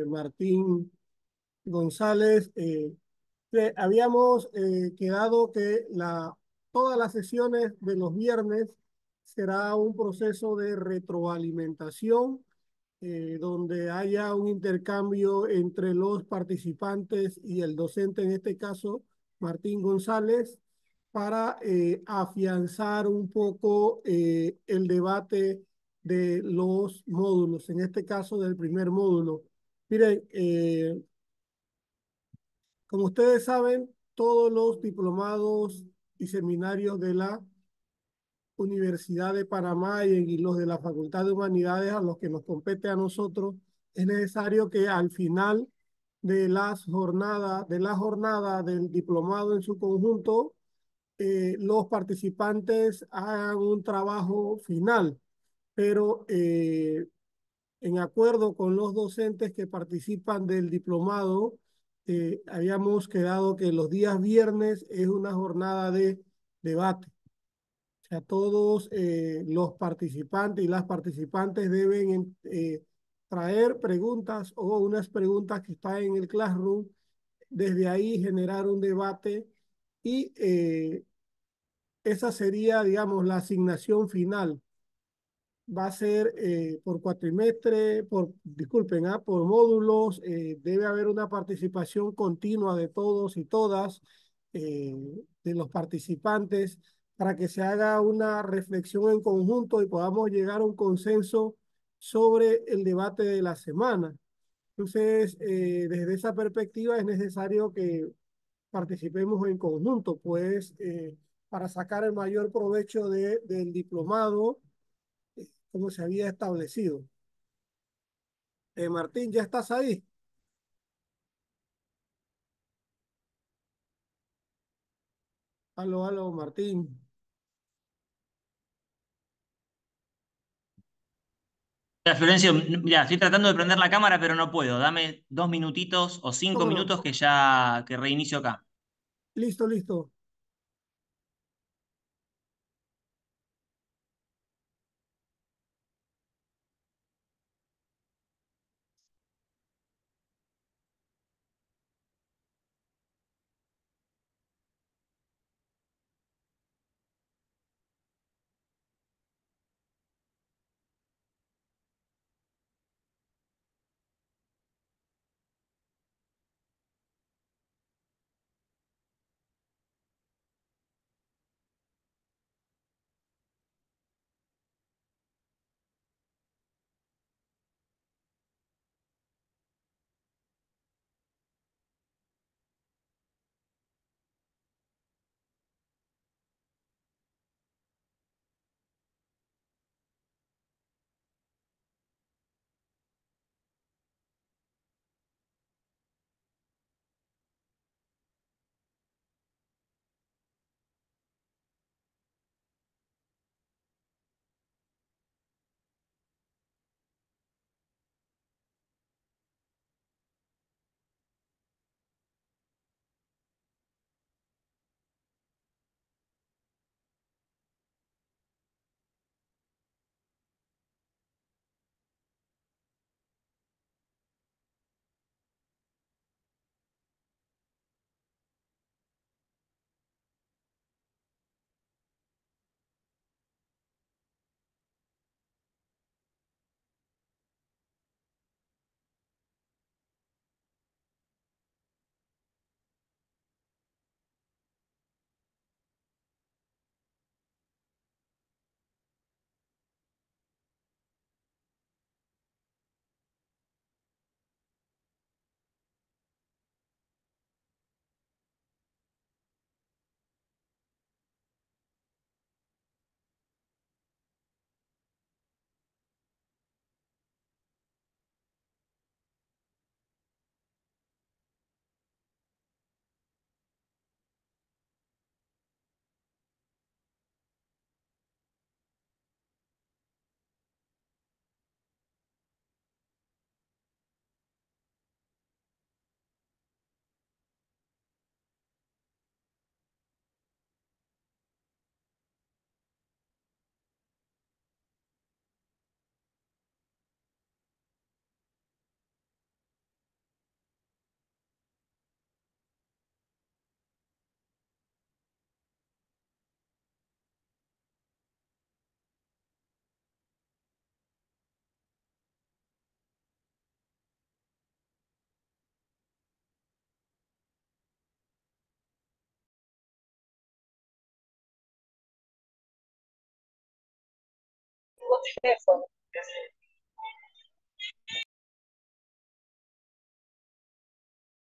Martín González. Que habíamos quedado que todas las sesiones de los viernes será un proceso de retroalimentación donde haya un intercambio entre los participantes y el docente, en este caso, Martín González, para afianzar un poco el debate de los módulos, en este caso del primer módulo. Miren, como ustedes saben, todos los diplomados y seminarios de la Universidad de Panamá y los de la Facultad de Humanidades a los que nos compete a nosotros, es necesario que al final de la jornada del diplomado en su conjunto, los participantes hagan un trabajo final, pero en acuerdo con los docentes que participan del diplomado, habíamos quedado que los días viernes es una jornada de debate. O sea, todos los participantes y las participantes deben traer preguntas o unas preguntas que están en el Classroom, desde ahí generar un debate y esa sería, digamos, la asignación final. Va a ser por cuatrimestre, disculpen, por módulos, debe haber una participación continua de todos y todas, eh, de los participantes, para que se haga una reflexión en conjunto y podamos llegar a un consenso sobre el debate de la semana. Entonces, desde esa perspectiva es necesario que participemos en conjunto, pues, para sacar el mayor provecho del diplomado como se había establecido. Martín, ¿ya estás ahí? Aló, aló, Martín. Mira, Florencio, mira, estoy tratando de prender la cámara, pero no puedo. Dame 2 minutitos o cinco ¿Cómo no? minutos que ya que reinicio acá. Listo, listo.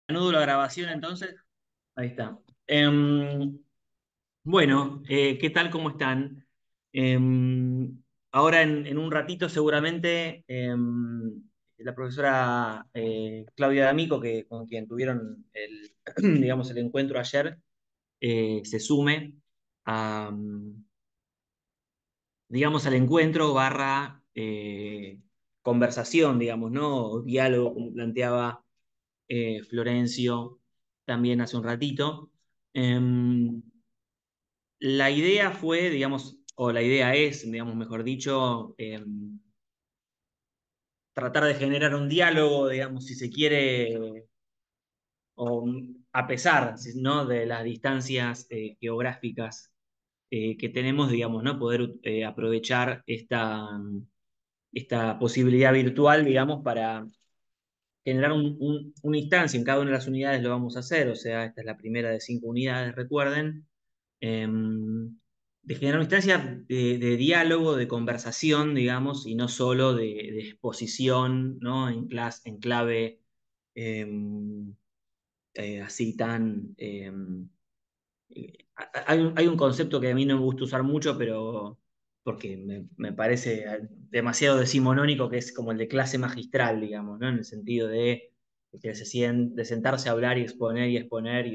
Anudo la grabación entonces. Ahí está. Bueno, ¿qué tal? ¿Cómo están? Ahora en un ratito seguramente la profesora Claudia D'Amico, con quien tuvieron digamos, el encuentro ayer, se sume a, digamos, al encuentro barra conversación, digamos, ¿no? O diálogo, como planteaba Florencio también hace un ratito. Em, la idea fue, digamos, o la idea es, digamos, mejor dicho, tratar de generar un diálogo, digamos, si se quiere, o a pesar, ¿no? De las distancias geográficas que tenemos, digamos, ¿no? Poder aprovechar esta posibilidad virtual, digamos, para generar una instancia. En cada una de las unidades lo vamos a hacer, o sea, esta es la primera de 5 unidades, recuerden, de generar una instancia de diálogo, de conversación, digamos, y no solo de exposición, ¿no? En clave así tan... hay un concepto que a mí no me gusta usar mucho, pero porque me parece demasiado decimonónico, que es como el de clase magistral, digamos, ¿no? En el sentido de sentarse a hablar y exponer y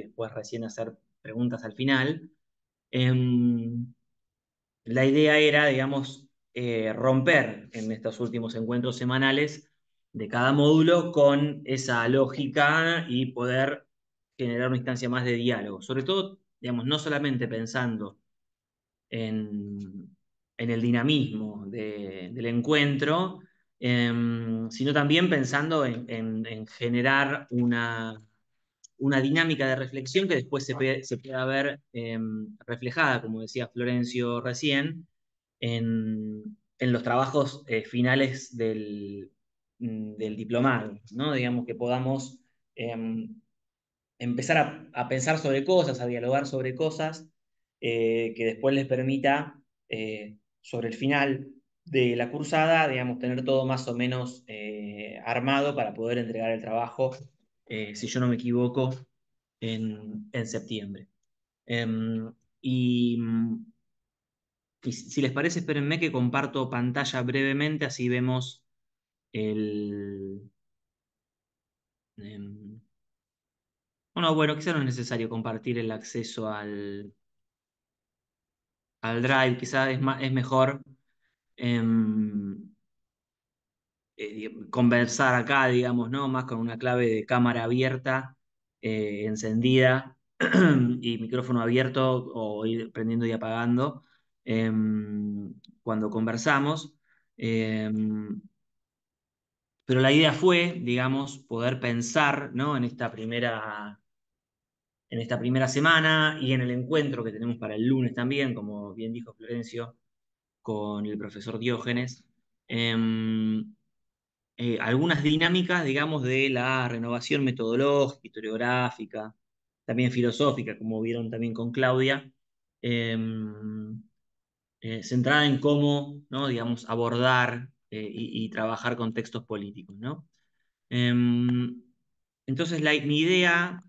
después recién hacer preguntas al final. Em, la idea era, digamos, romper en estos últimos encuentros semanales de cada módulo con esa lógica y poder generar una instancia más de diálogo. Sobre todo, digamos, no solamente pensando en el dinamismo del encuentro, sino también pensando en generar una dinámica de reflexión que después se pueda ver reflejada, como decía Florencio recién, en los trabajos finales del diplomado, ¿no? Digamos que podamos empezar a pensar sobre cosas, a dialogar sobre cosas, que después les permita, sobre el final de la cursada, digamos, tener todo más o menos armado para poder entregar el trabajo, si yo no me equivoco, en septiembre. Em, y, y si les parece, espérenme que comparto pantalla brevemente, así vemos el... em, bueno, quizá no es necesario compartir el acceso al Drive, quizá es mejor em, conversar acá, digamos, ¿no? Más con una clave de cámara abierta, encendida y micrófono abierto o ir prendiendo y apagando cuando conversamos. Em, pero la idea fue, digamos, poder pensar, ¿no? En esta primera semana y en el encuentro que tenemos para el lunes también, como bien dijo Florencio, con el profesor Diógenes, algunas dinámicas, digamos, de la renovación metodológica, historiográfica, también filosófica, como vieron también con Claudia, eh, centrada en cómo, ¿no? Digamos, abordar y trabajar con textos políticos, ¿no? Entonces, mi idea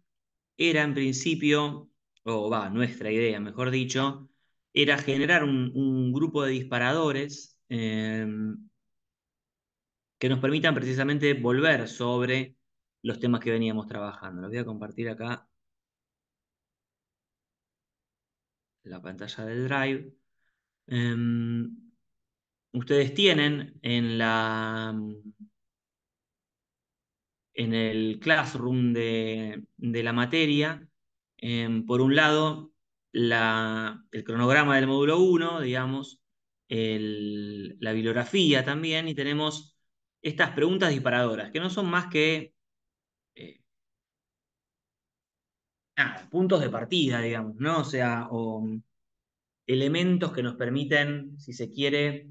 era en principio, o va, nuestra idea, mejor dicho, era generar un grupo de disparadores que nos permitan precisamente volver sobre los temas que veníamos trabajando. Los voy a compartir acá la pantalla del Drive. Ustedes tienen en el Classroom de la materia, por un lado, el cronograma del módulo 1, digamos, la bibliografía también, y tenemos estas preguntas disparadoras, que no son más que eh, puntos de partida, digamos, ¿no? O sea, o elementos que nos permiten, si se quiere,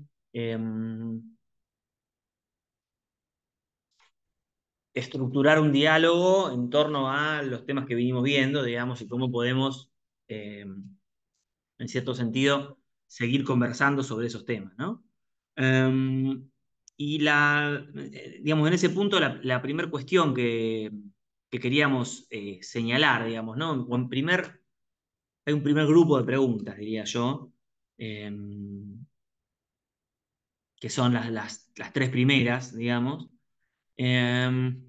estructurar un diálogo en torno a los temas que vinimos viendo, digamos, y cómo podemos, en cierto sentido, seguir conversando sobre esos temas, ¿no? Em, y digamos, en ese punto, la primera cuestión que queríamos señalar, digamos, ¿no? Hay un primer grupo de preguntas, diría yo, em, que son las tres primeras, digamos, em,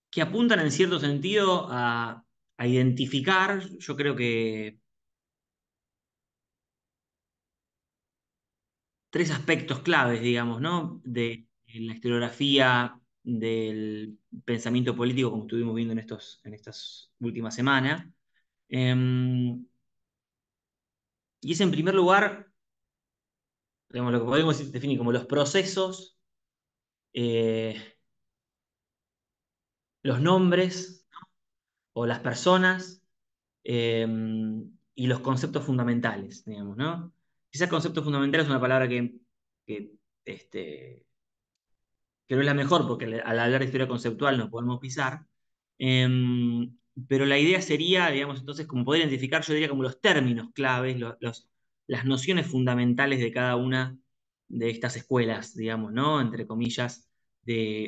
que apuntan en cierto sentido a identificar, yo creo que tres aspectos claves, digamos, ¿no? De la historiografía del pensamiento político, como estuvimos viendo en estas últimas semanas. Em, y es en primer lugar, digamos, lo que podemos definir como los procesos, eh, los nombres o las personas eh, y los conceptos fundamentales, digamos, ¿no? Quizás conceptos fundamentales es una palabra que, este, que no es la mejor porque al hablar de historia conceptual nos podemos pisar, pero la idea sería, digamos, entonces, como poder identificar, yo diría como los términos claves, las nociones fundamentales de cada una de estas escuelas, digamos, ¿no? Entre comillas,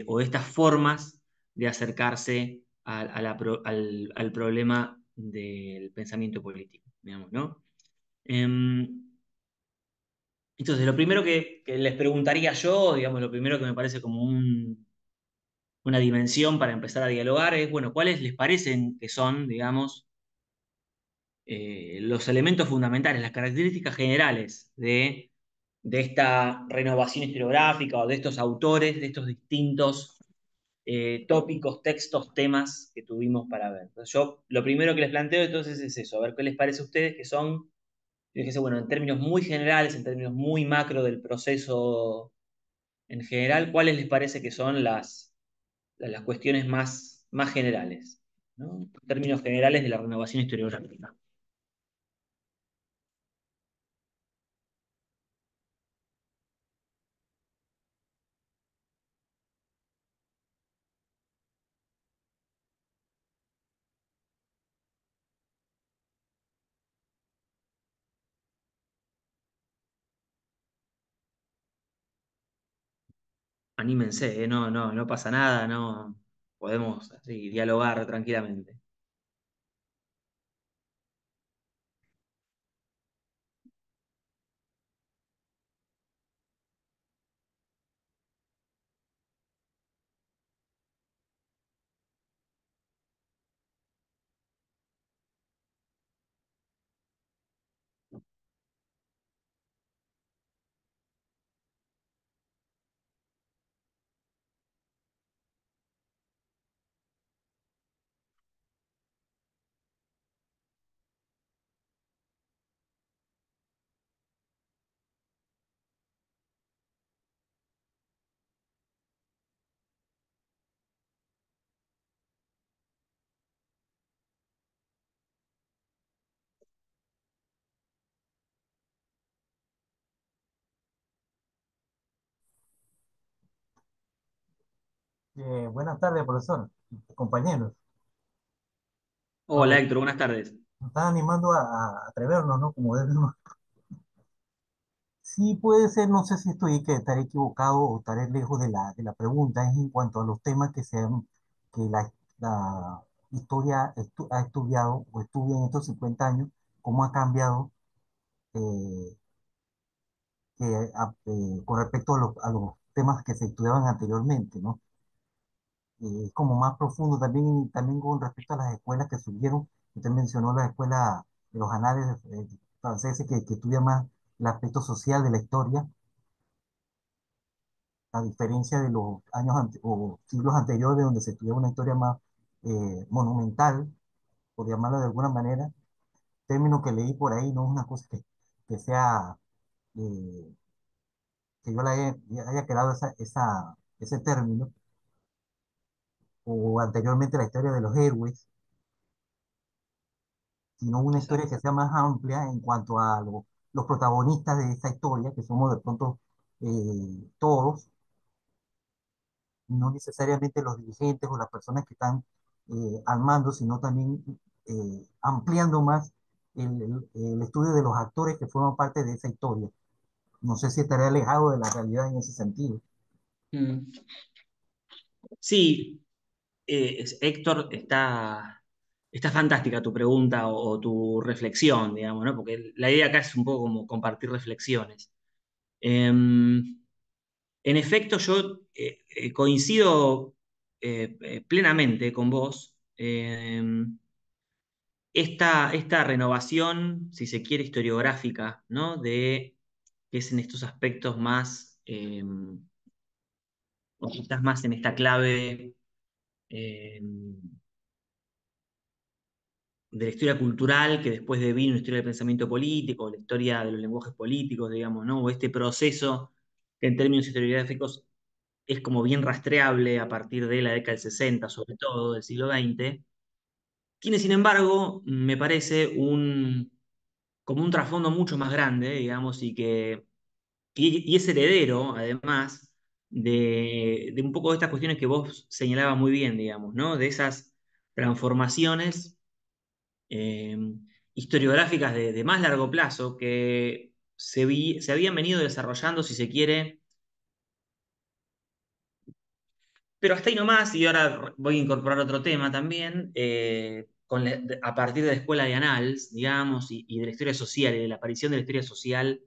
o de estas formas de acercarse al problema del pensamiento político, digamos, ¿no? Em, entonces, lo primero que les preguntaría yo, digamos, lo primero que me parece como una dimensión para empezar a dialogar es, bueno, ¿cuáles les parecen que son, digamos, los elementos fundamentales, las características generales de esta renovación historiográfica o de estos autores, de estos distintos tópicos, textos, temas que tuvimos para ver? Entonces, yo lo primero que les planteo entonces es eso, a ver qué les parece a ustedes que son, fíjense, bueno, en términos muy generales, en términos muy macro del proceso en general, ¿cuáles les parece que son las cuestiones más generales, ¿no? En términos generales de la renovación historiográfica? Anímense, no pasa nada, no podemos así, dialogar tranquilamente. Buenas tardes, profesor, compañeros. A Hola ver, Héctor, buenas tardes. nos están animando a atrevernos, ¿no? Como debemos. Sí puede ser, no sé si estaré equivocado o estaré lejos de la pregunta, es en cuanto a los temas que la historia ha estudiado o estudia en estos 50 años, cómo ha cambiado eh, con respecto a los temas que se estudiaban anteriormente, ¿no? Es como más profundo también con respecto a las escuelas que surgieron. Usted mencionó la escuela de los anales franceses que estudia más el aspecto social de la historia, a diferencia de los o siglos anteriores donde se estudiaba una historia más monumental, por llamarla de alguna manera. Término que leí por ahí no es una cosa que sea, eh, que yo haya creado ese término, o anteriormente la historia de los héroes, sino una historia Exacto. que sea más amplia en cuanto a los protagonistas de esa historia, que somos de pronto todos, no necesariamente los dirigentes o las personas que están al mando, sino también ampliando más el estudio de los actores que forman parte de esa historia. No sé si estaré alejado de la realidad en ese sentido. Mm. Sí, Héctor, está fantástica tu pregunta o tu reflexión, digamos, ¿no? Porque la idea acá es un poco como compartir reflexiones. En efecto, yo coincido plenamente con vos. Esta renovación, si se quiere, historiográfica, ¿no? De que es en estos aspectos más, o quizás más en esta clave eh, de la historia cultural que después devino una historia del pensamiento político, la historia de los lenguajes políticos, digamos, ¿no? O este proceso que en términos historiográficos es como bien rastreable a partir de la década del 60, sobre todo del siglo XX, tiene sin embargo, me parece, como un trasfondo mucho más grande, digamos, y es heredero, además, de un poco de estas cuestiones que vos señalabas muy bien, digamos, ¿no? De esas transformaciones eh, historiográficas de más largo plazo que se habían venido desarrollando, si se quiere, pero hasta ahí nomás, y ahora voy a incorporar otro tema también, a partir de la escuela de Annales, digamos, y de la historia social, y de la aparición de la historia social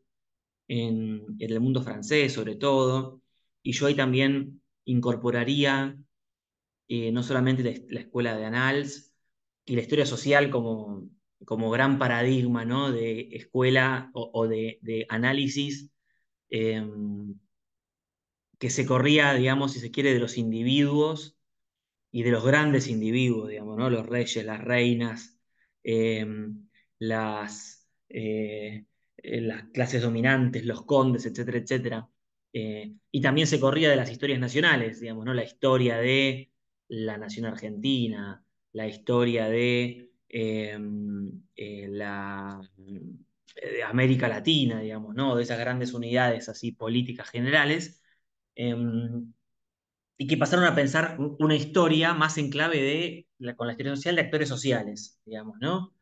en el mundo francés, sobre todo, y yo ahí también incorporaría no solamente la escuela de Annales y la historia social como gran paradigma, ¿no? De escuela o de análisis eh, que se corría, digamos, si se quiere, de los individuos y de los grandes individuos, digamos, ¿no? Los reyes, las reinas, eh, las clases dominantes, los condes, etcétera, etcétera. Y también se corría de las historias nacionales, digamos, ¿no? La historia de la nación argentina, la historia de América Latina, digamos, ¿no? De esas grandes unidades así políticas generales. Y que pasaron a pensar una historia más en clave con la historia social de actores sociales, digamos, ¿no?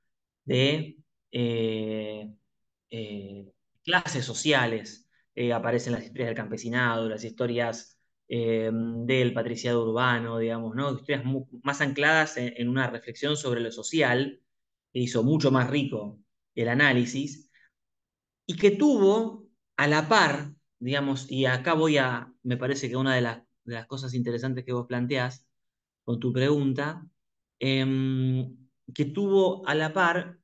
De eh, eh, clases sociales. Aparecen las historias del campesinado, las historias del patriciado urbano, digamos, ¿no? Historias más ancladas en una reflexión sobre lo social, que hizo mucho más rico el análisis y que tuvo a la par, digamos, y acá me parece que una de las cosas interesantes que vos planteás con tu pregunta, que tuvo a la par,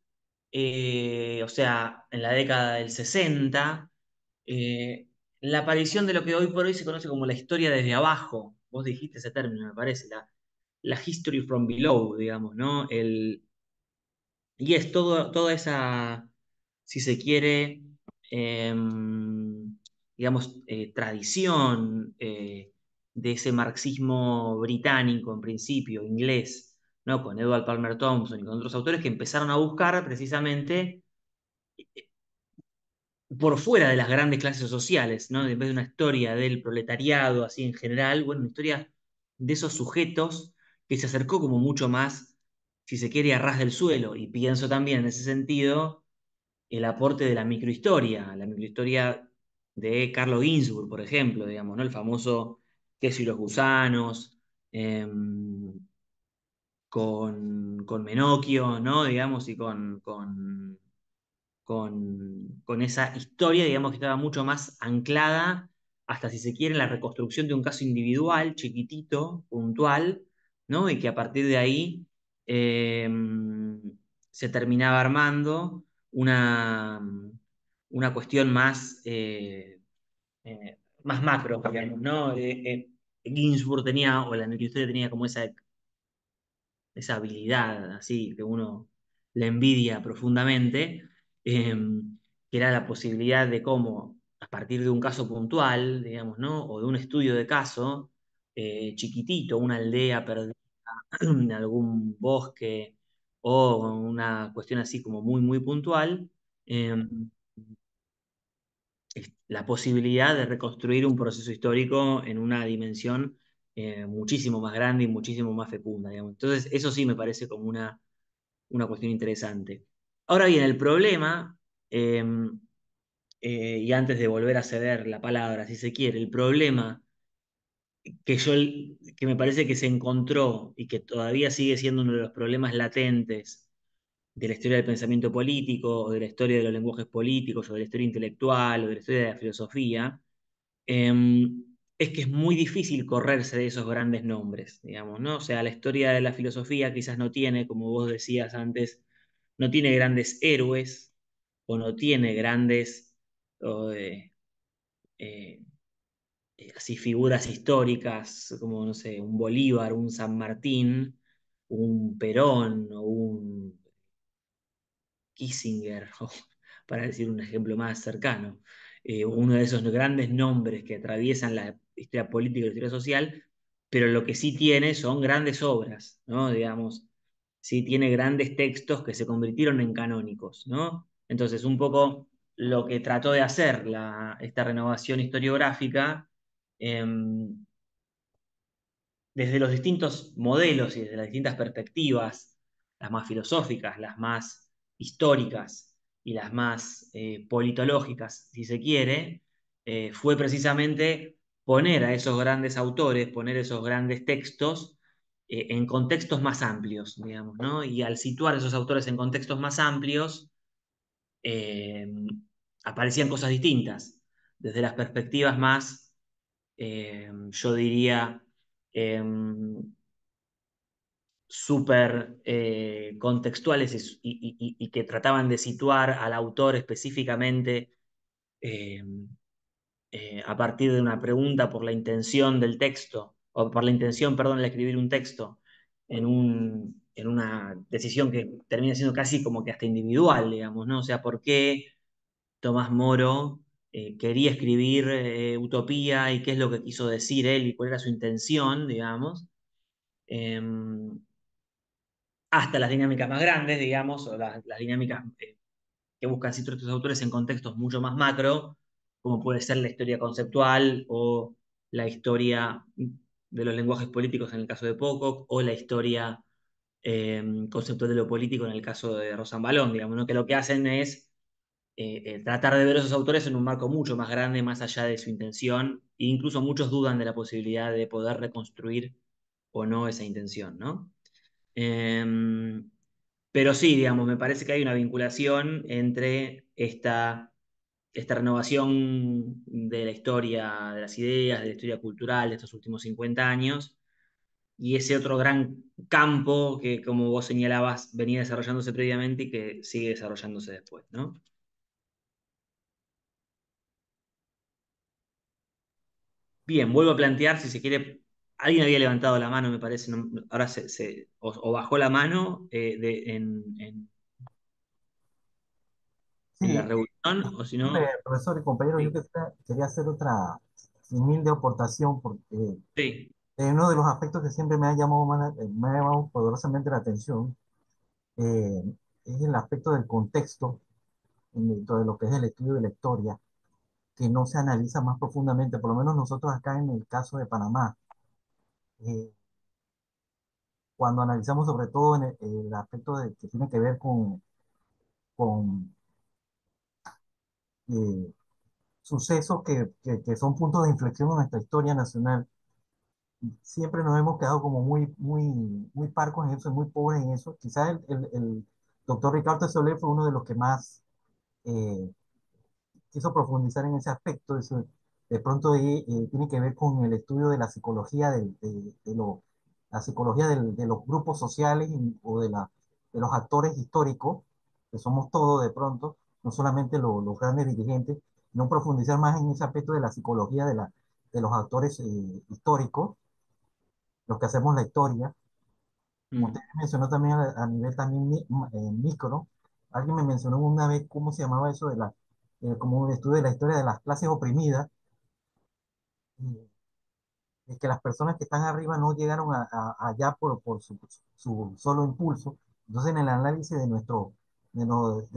o sea, en la década del 60, eh, la aparición de lo que hoy por hoy se conoce como la historia desde abajo. Vos dijiste ese término, me parece, la history from below, digamos, ¿no? Y es toda esa, si se quiere, digamos, tradición de ese marxismo británico, en principio, inglés, ¿no? Con Edward Palmer Thompson y con otros autores que empezaron a buscar precisamente por fuera de las grandes clases sociales, ¿no? En vez de una historia del proletariado, así en general, bueno, una historia de esos sujetos que se acercó como mucho más, si se quiere, a ras del suelo. Y pienso también en ese sentido el aporte de la microhistoria de Carlo Ginzburg, por ejemplo, digamos, ¿no? El famoso Queso y los gusanos, con Menocchio, ¿no? Digamos, y con esa historia, digamos, que estaba mucho más anclada, hasta si se quiere, en la reconstrucción de un caso individual, chiquitito, puntual, ¿no? Y que a partir de ahí eh, se terminaba armando una, una cuestión más macro, digamos, ¿no? Ginsburg tenía, o la historia tenía como esa habilidad así que uno le envidia profundamente, eh, que era la posibilidad de cómo, a partir de un caso puntual, digamos, ¿no? O de un estudio de caso, chiquitito, una aldea perdida en algún bosque, o una cuestión así como muy, muy puntual, eh, la posibilidad de reconstruir un proceso histórico en una dimensión muchísimo más grande y muchísimo más fecunda, digamos. Entonces, eso sí me parece como una cuestión interesante. Ahora bien, el problema, eh, y antes de volver a ceder la palabra, si se quiere, el problema que me parece que se encontró y que todavía sigue siendo uno de los problemas latentes de la historia del pensamiento político, o de la historia de los lenguajes políticos, o de la historia intelectual, o de la historia de la filosofía, es que es muy difícil correrse de esos grandes nombres, digamos, ¿no? O sea, la historia de la filosofía quizás no tiene, como vos decías antes, no tiene grandes héroes, o no tiene grandes, o, eh, así figuras históricas, como, no sé, un Bolívar, un San Martín, un Perón, o un Kissinger, para decir un ejemplo más cercano, uno de esos grandes nombres que atraviesan la historia política y la historia social, pero lo que sí tiene son grandes obras, ¿no? Digamos, sí tiene grandes textos que se convirtieron en canónicos, ¿no? Entonces, un poco lo que trató de hacer esta renovación historiográfica, em, desde los distintos modelos y desde las distintas perspectivas, las más filosóficas, las más históricas y las más politológicas, si se quiere, fue precisamente poner a esos grandes autores, poner esos grandes textos en contextos más amplios, digamos, ¿no? Y al situar a esos autores en contextos más amplios, eh, aparecían cosas distintas, desde las perspectivas más, yo diría, eh, súper contextuales y que trataban de situar al autor específicamente eh, a partir de una pregunta por la intención del texto, o por la intención, perdón, de escribir un texto en una decisión que termina siendo casi como que hasta individual, digamos, ¿no? O sea, ¿por qué Tomás Moro quería escribir Utopía y qué es lo que quiso decir él y cuál era su intención, digamos? Em, hasta las dinámicas más grandes, digamos, o las dinámicas que buscan ciertos autores en contextos mucho más macro, como puede ser la historia conceptual o la historia de los lenguajes políticos en el caso de Pocock, o la historia conceptual de lo político en el caso de Rosanvallón, digamos, ¿no? Que lo que hacen es tratar de ver a esos autores en un marco mucho más grande, más allá de su intención, e incluso muchos dudan de la posibilidad de poder reconstruir o no esa intención, ¿no? Em, pero sí, digamos, me parece que hay una vinculación entre esta renovación de la historia, de las ideas, de la historia cultural de estos últimos 50 años, y ese otro gran campo que, como vos señalabas, venía desarrollándose previamente y que sigue desarrollándose después, ¿no? Bien, vuelvo a plantear, si se quiere, alguien había levantado la mano, me parece, ahora o bajó la mano Sí, en la reunión, o si no, profesor y compañero, yo sí, quería hacer otra humilde aportación porque sí. uno de los aspectos que siempre me ha llamado poderosamente la atención eh, es el aspecto del contexto dentro de lo que es el estudio de la historia, que no se analiza más profundamente, por lo menos nosotros acá en el caso de Panamá, eh, cuando analizamos sobre todo en el aspecto que tiene que ver con eh, sucesos que son puntos de inflexión en nuestra historia nacional, siempre nos hemos quedado como muy parcos en eso, muy pobres en eso. Quizás el doctor Ricardo Soler fue uno de los que más eh, quiso profundizar en ese aspecto. Eso, de pronto tiene que ver con el estudio de la psicología la psicología de los grupos sociales o de los actores históricos, que somos todos de pronto, no solamente los grandes dirigentes, no profundizar más en ese aspecto de la psicología de los actores históricos, los que hacemos la historia. Como usted Mm. mencionó también a nivel también micro, alguien me mencionó una vez cómo se llamaba eso como un estudio de la historia de las clases oprimidas, y, y que las personas que están arriba no llegaron allá por su solo impulso. Entonces, en el análisis de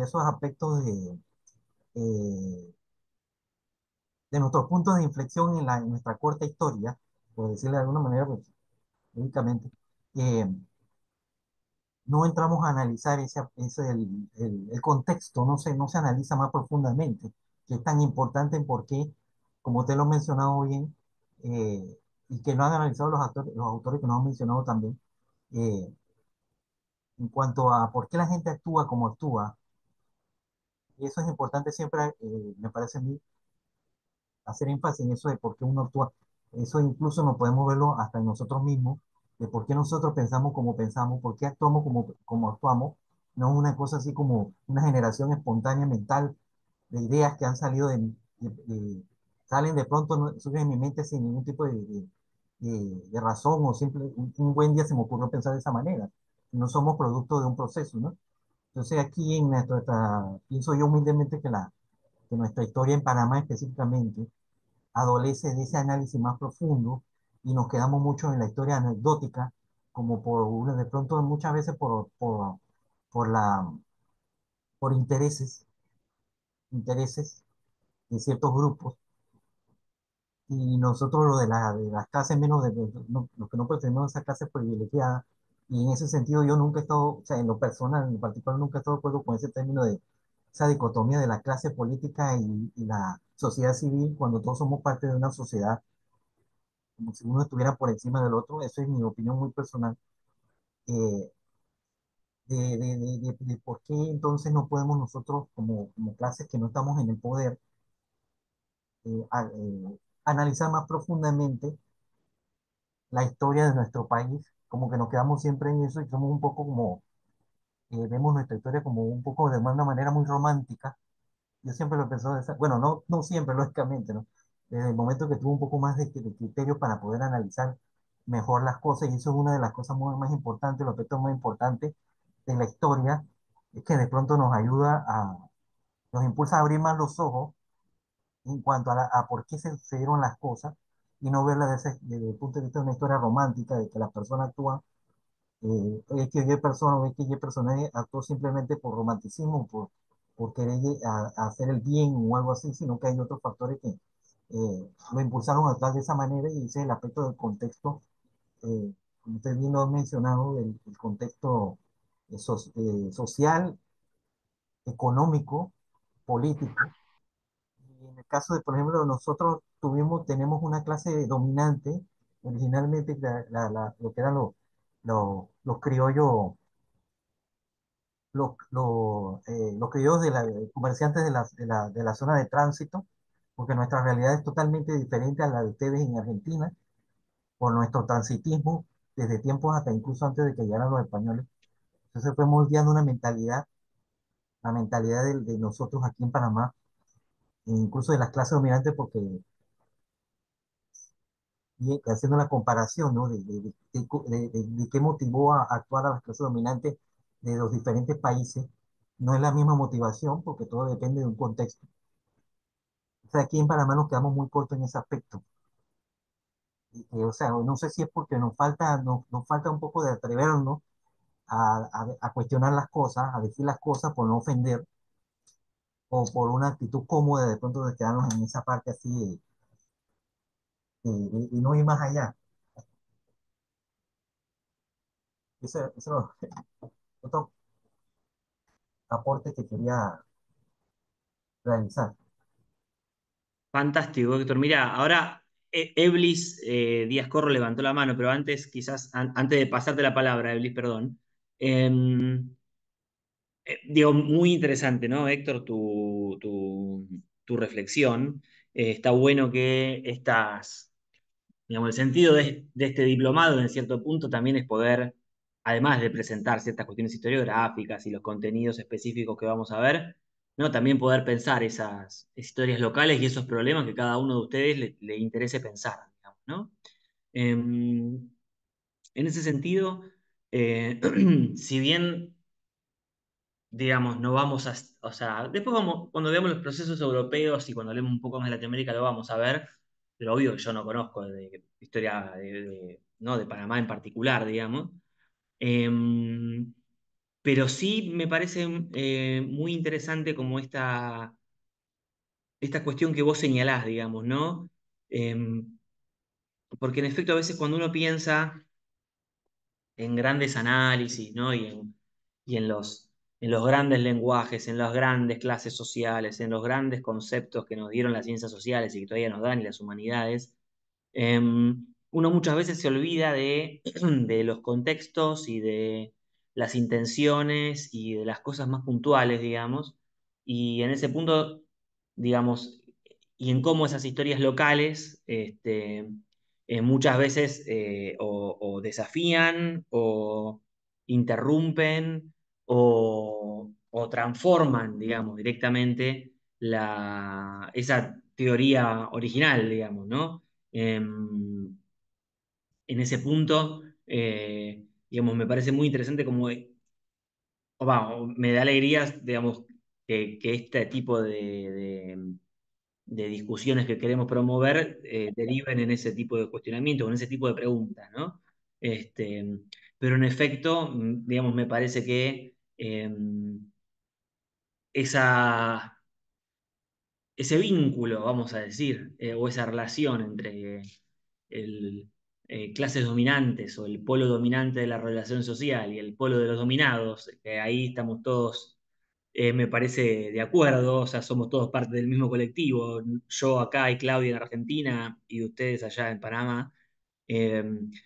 esos aspectos eh, de nuestros puntos de inflexión en nuestra corta historia, por decirlo de alguna manera, pues, lógicamente, eh, no entramos a analizar el contexto, no se analiza más profundamente. que es tan importante porque, como usted lo ha mencionado bien, y que lo han analizado los autores que nos han mencionado también, eh, en cuanto a por qué la gente actúa como actúa, y eso es importante siempre, me parece a mí, hacer énfasis en eso de por qué uno actúa. Eso incluso no podemos verlo hasta en nosotros mismos, de por qué nosotros pensamos como pensamos, por qué actuamos como actuamos. No es una cosa así como una generación espontánea mental de ideas que han salido salen de pronto, surgen en mi mente sin ningún tipo de razón o simple, un buen día se me ocurrió pensar de esa manera. No somos producto de un proceso, ¿no? Entonces aquí pienso yo humildemente que nuestra historia en Panamá específicamente adolece de ese análisis más profundo y nos quedamos mucho en la historia anecdótica, como de pronto muchas veces por la, por intereses de ciertos grupos, y nosotros de las clases menos, los que no pertenecemos a esa clase privilegiada, y en ese sentido yo nunca he estado, o sea, en lo personal, en lo particular, nunca he estado de acuerdo con ese término de esa dicotomía de la clase política y la sociedad civil, cuando todos somos parte de una sociedad como si uno estuviera por encima del otro. Eso es mi opinión muy personal. eh, de por qué entonces no podemos nosotros, como clases que no estamos en el poder, analizar más profundamente la historia de nuestro país, como que nos quedamos siempre en eso y somos un poco como, vemos nuestra historia como un poco de una manera muy romántica. Yo siempre lo he pensado de esa, bueno, no siempre, lógicamente, ¿no? Desde el momento que tuve un poco más de criterio para poder analizar mejor las cosas, y eso es una de las cosas más importantes, los aspectos más importantes de la historia, es que de pronto nos impulsa a abrir más los ojos en cuanto a por qué se sucedieron las cosas y no verla desde el punto de vista de una historia romántica, de que las personas actúan, es que yo persona, es que yo personaje actuó simplemente por romanticismo, por querer a hacer el bien o algo así, sino que hay otros factores que lo impulsaron a actuar de esa manera, y ese es el aspecto del contexto, como usted bien lo ha mencionado, el contexto social, económico, político. Y en el caso de, por ejemplo, nosotros tenemos una clase dominante, originalmente lo que eran los criollos, los criollos comerciantes de la zona de tránsito, porque nuestra realidad es totalmente diferente a la de ustedes en Argentina, por nuestro transitismo, desde tiempos hasta incluso antes de que llegaran los españoles. Entonces fue moldeando una mentalidad, la mentalidad de nosotros aquí en Panamá, e incluso de las clases dominantes, porque y haciendo la comparación, ¿no? De qué motivó a actuar a las clases dominantes de los diferentes países. No es la misma motivación porque todo depende de un contexto. O sea, aquí en Panamá nos quedamos muy cortos en ese aspecto. O sea, no sé si es porque nos falta un poco de atrevernos a cuestionar las cosas, a decir las cosas por no ofender, o por una actitud cómoda de pronto de quedarnos en esa parte así y no ir más allá. Eso es otro aporte que quería realizar. Fantástico, Héctor. Mira, ahora Eblis Díaz Corro levantó la mano, pero antes, quizás, antes de pasarte la palabra, Eblis, perdón. Digo, muy interesante, ¿no, Héctor? Tu reflexión. Está bueno que digamos, el sentido de este diplomado, en cierto punto, también es poder, además de presentar ciertas cuestiones historiográficas y los contenidos específicos que vamos a ver, ¿no? También poder pensar esas historias locales y esos problemas que cada uno de ustedes le interese pensar, digamos, ¿no? En ese sentido, si bien digamos, no vamos a, o sea, después vamos, cuando veamos los procesos europeos y cuando hablemos un poco más de Latinoamérica lo vamos a ver, pero obvio que yo no conozco de historia no, de Panamá en particular, digamos. Em, pero sí me parece muy interesante como esta cuestión que vos señalás, digamos, ¿no? Em, porque en efecto a veces cuando uno piensa en grandes análisis, ¿no? Y en los en los grandes lenguajes, en las grandes clases sociales, en los grandes conceptos que nos dieron las ciencias sociales y que todavía nos dan y las humanidades, uno muchas veces se olvida de los contextos y de las intenciones y de las cosas más puntuales, digamos, y en ese punto, digamos, y en cómo esas historias locales, muchas veces o desafían o interrumpen o transforman, digamos, directamente esa teoría original, digamos, ¿no? En ese punto, digamos, me parece muy interesante como, me da alegría, digamos, que este tipo de discusiones que queremos promover deriven en ese tipo de cuestionamientos, en ese tipo de preguntas, ¿no? Este, pero en efecto, digamos, me parece que esa, ese vínculo, vamos a decir, o esa relación entre el, clases dominantes o el polo dominante de la relación social y el polo de los dominados, que ahí estamos todos, me parece, de acuerdo, o sea, somos todos parte del mismo colectivo, yo acá y Claudia en Argentina y ustedes allá en Panamá. Eh,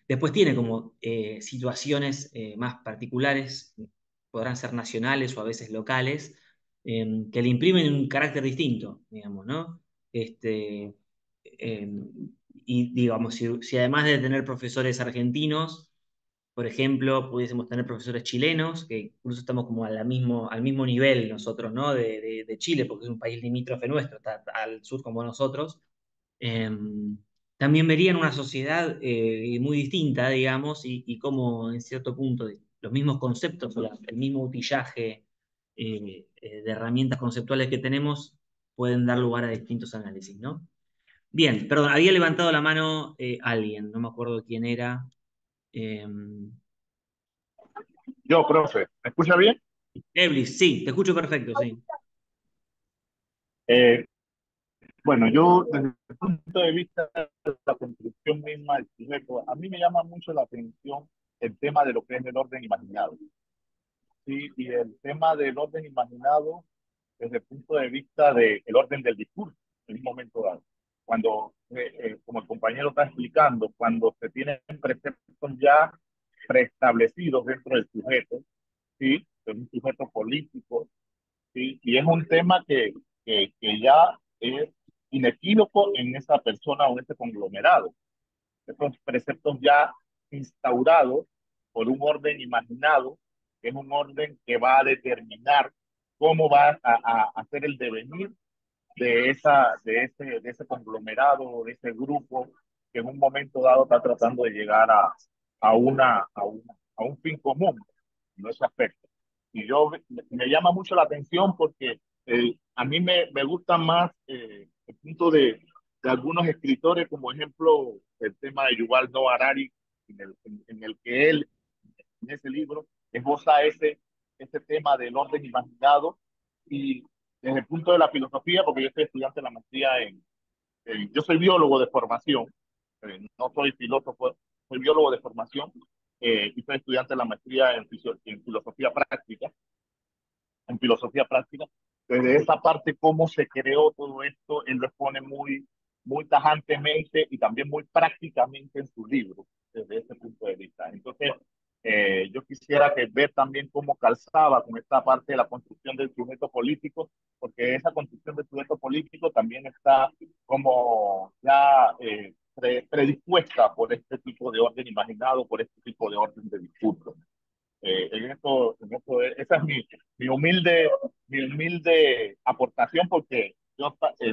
Después tiene como situaciones más particulares, podrán ser nacionales o a veces locales, que le imprimen un carácter distinto, digamos, ¿no? Este, eh, y digamos, si además de tener profesores argentinos, por ejemplo, pudiésemos tener profesores chilenos, que incluso estamos como al mismo nivel nosotros, ¿no? De Chile, porque es un país limítrofe nuestro, está al sur como nosotros. eh, También verían una sociedad muy distinta, digamos, y cómo en cierto punto los mismos conceptos, el mismo utillaje de herramientas conceptuales que tenemos pueden dar lugar a distintos análisis, ¿no? Bien, perdón, había levantado la mano alguien, no me acuerdo quién era. Eh, Yo, profe, ¿me escucha bien? Eblis, sí, te escucho perfecto, sí. Eh, bueno, yo desde el punto de vista de la construcción misma del sujeto, a mí me llama mucho la atención el tema de lo que es el orden imaginado. Sí, y el tema del orden imaginado desde el punto de vista del orden del discurso en un momento dado. Cuando, como el compañero está explicando, cuando se tienen preceptos ya preestablecidos dentro del sujeto, ¿sí? Es un sujeto político, ¿sí? Y es un tema que ya es inequívoco en esa persona o en ese conglomerado. Estos preceptos ya instaurados por un orden imaginado, que es un orden que va a determinar cómo va a ser el devenir de ese conglomerado, de ese grupo, que en un momento dado está tratando de llegar a un fin común en ese aspecto. Y me llama mucho la atención porque a mí me gusta más el punto de algunos escritores, como ejemplo el tema de Yuval Noah Harari, en el que él, en ese libro, esboza ese tema del orden imaginado y desde el punto de la filosofía, porque yo soy estudiante de la maestría yo soy biólogo de formación, no soy filósofo, soy biólogo de formación y soy estudiante de la maestría en filosofía práctica, en filosofía práctica. Desde esa parte, cómo se creó todo esto, él lo expone muy tajantemente y también muy prácticamente en su libro, desde ese punto de vista. Entonces, yo quisiera ver también cómo calzaba con esta parte de la construcción del sujeto político, porque esa construcción del sujeto político también está como ya predispuesta por este tipo de orden imaginado, por este tipo de orden de discurso. Esa es mi humilde aportación porque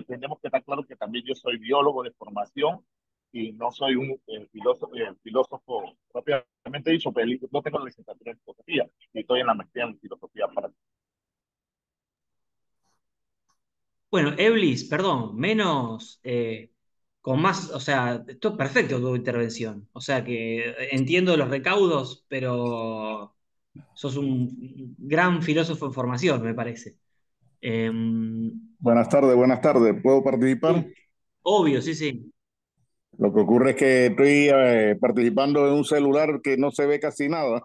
tenemos que estar claro que también yo soy biólogo de formación y no soy un filósofo propiamente dicho, pero no tengo la licenciatura en filosofía y estoy en la maestría en filosofía para. Bueno, Eblis, perdón, menos, con más, o sea, esto perfecto tu intervención. O sea que entiendo los recaudos, pero sos un gran filósofo en formación, me parece. Buenas tardes. ¿Puedo participar? Sí, obvio, sí, sí. Lo que ocurre es que estoy participando en un celular que no se ve casi nada.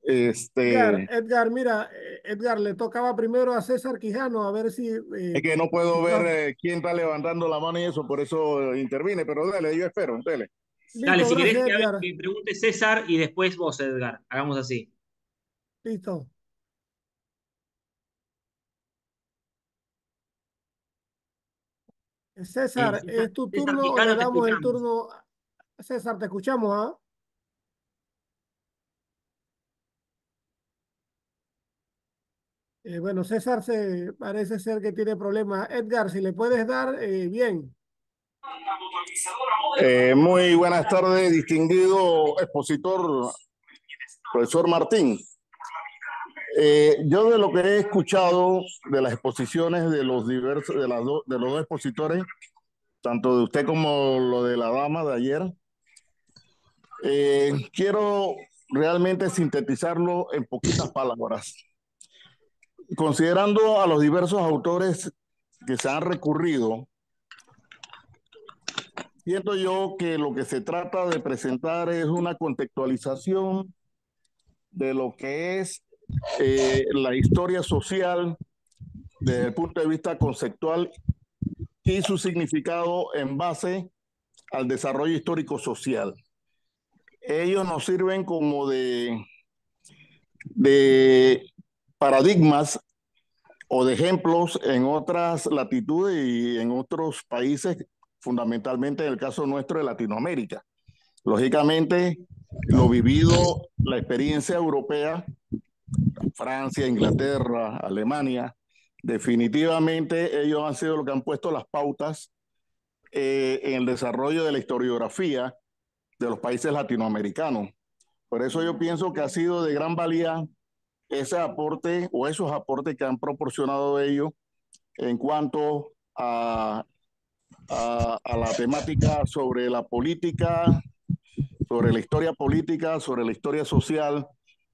Edgar, mira, Edgar, le tocaba primero a César Quijano, a ver si Es que no puedo ver nos... quién está levantando la mano y eso, por eso intervine, pero dale, yo espero, dale. Dale, Listo, si querés gracias, Edgar. que pregunte César y después vos, Edgar. Hagamos así. Listo. César, César, ¿es tu César turno o le Quijano, te damos el escuchamos. turno? César, te escuchamos, ¿ah? Bueno, César se parece ser que tiene problemas. Edgar, si le puedes dar, bien. Muy buenas tardes, distinguido expositor, profesor Martín. Yo de lo que he escuchado de las exposiciones de los diversos, de los dos expositores, tanto de usted como lo de la dama de ayer, quiero realmente sintetizarlo en poquitas palabras. Considerando a los diversos autores que se han recurrido, siento yo que lo que se trata de presentar es una contextualización de lo que es la historia social desde el punto de vista conceptual y su significado en base al desarrollo histórico social. Ellos nos sirven como de paradigmas o de ejemplos en otras latitudes y en otros países, fundamentalmente en el caso nuestro de Latinoamérica. Lógicamente, lo vivido, la experiencia europea, Francia, Inglaterra, Alemania, definitivamente ellos han sido los que han puesto las pautas en el desarrollo de la historiografía de los países latinoamericanos. Por eso yo pienso que ha sido de gran valía ese aporte o esos aportes que han proporcionado ellos en cuanto a la temática sobre la política, sobre la historia política, sobre la historia social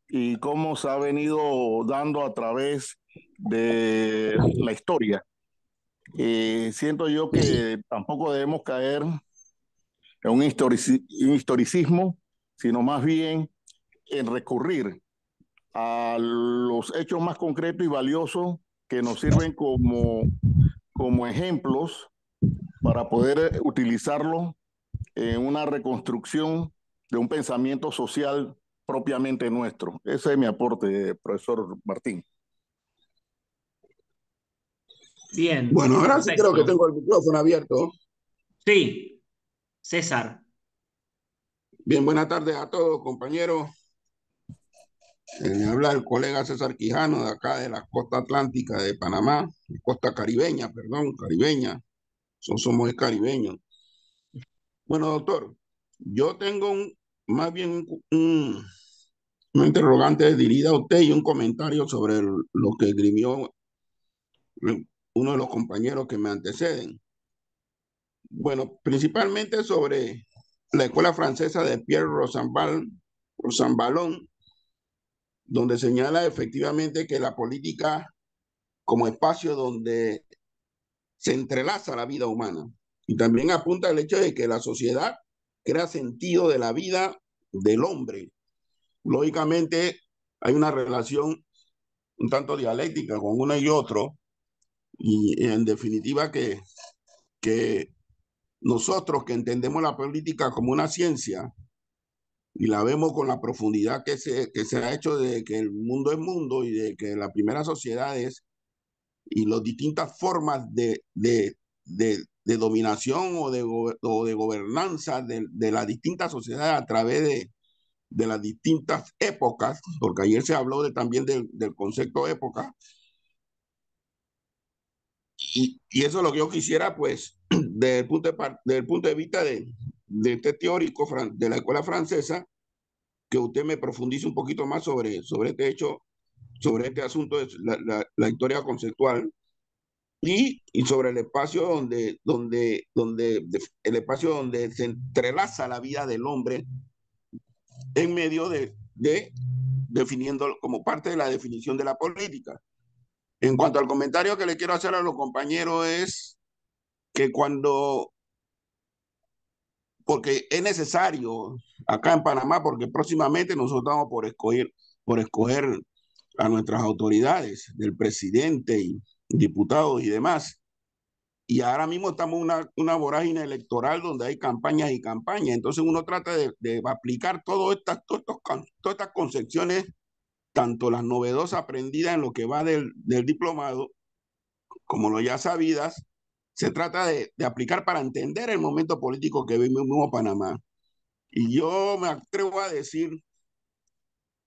y cómo se ha venido dando a través de la historia. Siento yo que tampoco debemos caer en un historicismo, sino más bien en recurrir a los hechos más concretos y valiosos que nos sirven como ejemplos para poder utilizarlos en una reconstrucción de un pensamiento social propiamente nuestro. Ese es mi aporte, profesor Martín. Bien, Bueno, ahora sí creo que perfecto. tengo el micrófono abierto. Sí, César. Bien, buenas tardes a todos, compañeros. Habla el colega César Quijano de acá de la costa atlántica de Panamá, costa caribeña, perdón, caribeña. Somos caribeños. Bueno, doctor, yo tengo más bien una interrogante dirigida a usted y un comentario sobre lo que escribió uno de los compañeros que me anteceden. Bueno, principalmente sobre la escuela francesa de Pierre Rosanvallon, donde señala efectivamente que la política como espacio donde se entrelaza la vida humana. Y también apunta el hecho de que la sociedad crea sentido de la vida del hombre. Lógicamente, hay una relación un tanto dialéctica con uno y otro, y en definitiva que nosotros que entendemos la política como una ciencia y la vemos con la profundidad que se ha hecho de que el mundo es mundo y de que las primeras sociedades y las distintas formas de dominación o de gobernanza de las distintas sociedades a través de las distintas épocas, porque ayer se habló también del concepto época, y eso es lo que yo quisiera, pues, desde el punto de vista de este teórico de la escuela francesa, que usted me profundice un poquito más sobre este hecho, sobre este asunto de la historia conceptual y sobre el espacio el espacio donde se entrelaza la vida del hombre en medio de definiendo como parte de la definición de la política. En cuanto al comentario que le quiero hacer a los compañeros es que porque es necesario acá en Panamá, porque próximamente nosotros estamos por escoger por escoger a nuestras autoridades, del presidente y diputados y demás. Y ahora mismo estamos en una vorágine electoral donde hay campañas y campañas. Entonces uno trata de aplicar todas estas concepciones, tanto las novedosas aprendidas en lo que va del diplomado, como lo ya sabidas, se trata de aplicar para entender el momento político que vivimos Panamá. Y yo me atrevo a decir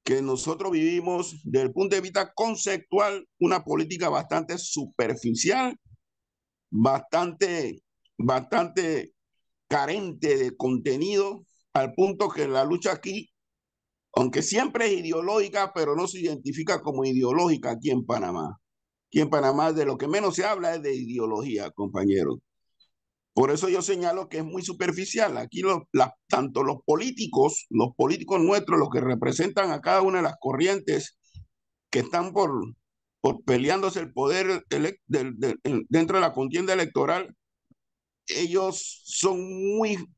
que nosotros vivimos, desde el punto de vista conceptual, una política bastante superficial, bastante, bastante carente de contenido, al punto que la lucha aquí, aunque siempre es ideológica, pero no se identifica como ideológica aquí en Panamá. Aquí en Panamá de lo que menos se habla es de ideología, compañeros. Por eso yo señalo que es muy superficial. Aquí tanto los políticos nuestros, los que representan a cada una de las corrientes que están por peleándose el poder dentro de la contienda electoral, ellos son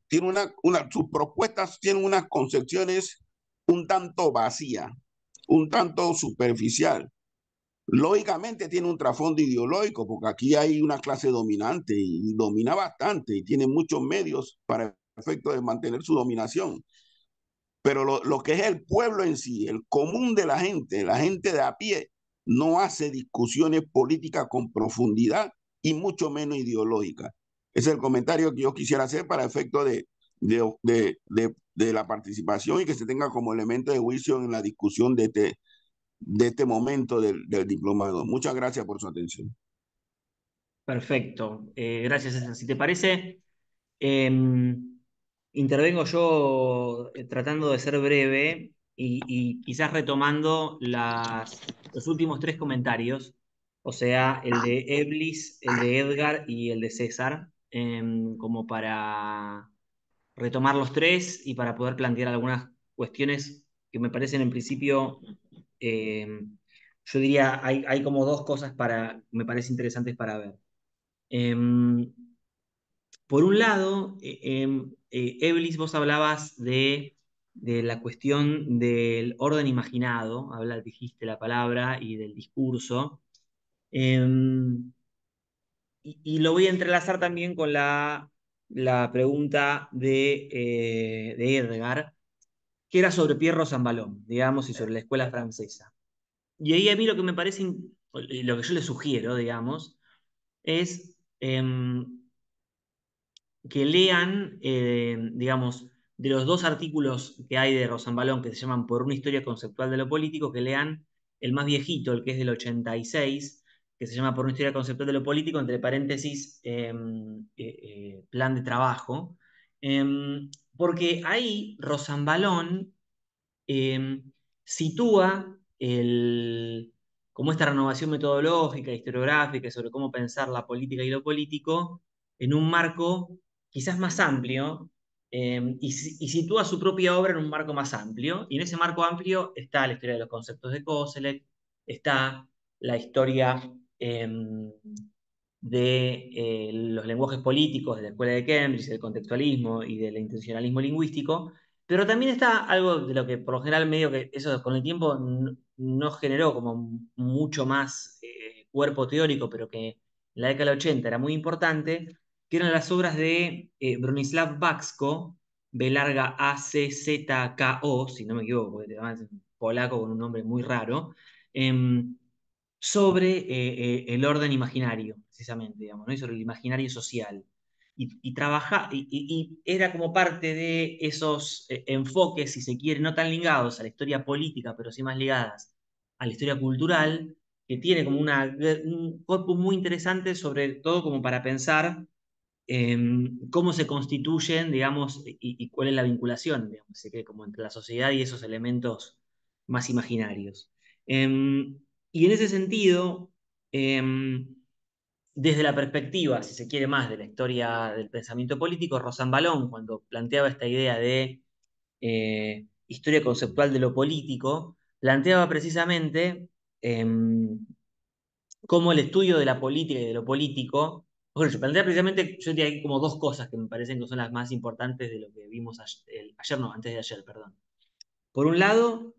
tienen sus propuestas tienen unas concepciones un tanto vacías, un tanto superficial. Lógicamente tiene un trasfondo ideológico, porque aquí hay una clase dominante y domina bastante y tiene muchos medios para efecto de mantener su dominación. Pero lo que es el pueblo en sí, el común de la gente de a pie, no hace discusiones políticas con profundidad y mucho menos ideológicas. Ese es el comentario que yo quisiera hacer para efecto de la participación y que se tenga como elemento de juicio en la discusión de este momento del diplomado. Muchas gracias por su atención. Perfecto. Gracias, César. Si te parece, intervengo yo tratando de ser breve y quizás retomando los últimos tres comentarios, o sea, el de Eblis, el de Edgar y el de César, como para retomar los tres y para poder plantear algunas cuestiones que me parecen en principio, yo diría, hay como dos cosas me parece interesantes para ver. Por un lado, Eblis, vos hablabas de la cuestión del orden imaginado, dijiste la palabra, y del discurso. Y lo voy a entrelazar también con la pregunta de Edgar, que era sobre Pierre Rosanvallon, digamos, y sobre la escuela francesa. Y ahí a mí lo que me parece, lo que yo le sugiero, digamos, es que lean, digamos, de los dos artículos que hay de Rosanvallon que se llaman Por una historia conceptual de lo político, que lean el más viejito, el que es del 86, que se llama Por una historia conceptual de lo político, entre paréntesis, plan de trabajo. Porque ahí Rosanvallon eh, sitúa como esta renovación metodológica, historiográfica, sobre cómo pensar la política y lo político en un marco quizás más amplio, y sitúa su propia obra en un marco más amplio, y en ese marco amplio está la historia de los conceptos de Koselleck, está la historia de los lenguajes políticos de la Escuela de Cambridge, del contextualismo y del intencionalismo lingüístico, pero también está algo de lo que por lo general medio que eso con el tiempo no generó como mucho más cuerpo teórico, pero que en la década del 80 era muy importante, que eran las obras de Bronislaw Backo, B larga ACZKO, si no me equivoco, porque además es polaco con un nombre muy raro, sobre el orden imaginario, precisamente, digamos, ¿no? Y sobre el imaginario social. Y era como parte de esos enfoques, si se quiere, no tan ligados a la historia política, pero sí más ligadas a la historia cultural, que tiene como un corpus muy interesante, sobre todo como para pensar cómo se constituyen, digamos, y cuál es la vinculación, digamos, así que como entre la sociedad y esos elementos más imaginarios. Y en ese sentido, desde la perspectiva, si se quiere más, de la historia del pensamiento político, Rosanvallon, cuando planteaba esta idea de historia conceptual de lo político, planteaba precisamente cómo el estudio de la política y de lo político, bueno, yo plantea precisamente, yo diría que hay como dos cosas que me parecen que son las más importantes de lo que vimos ayer, no, antes de ayer, perdón. Por un lado,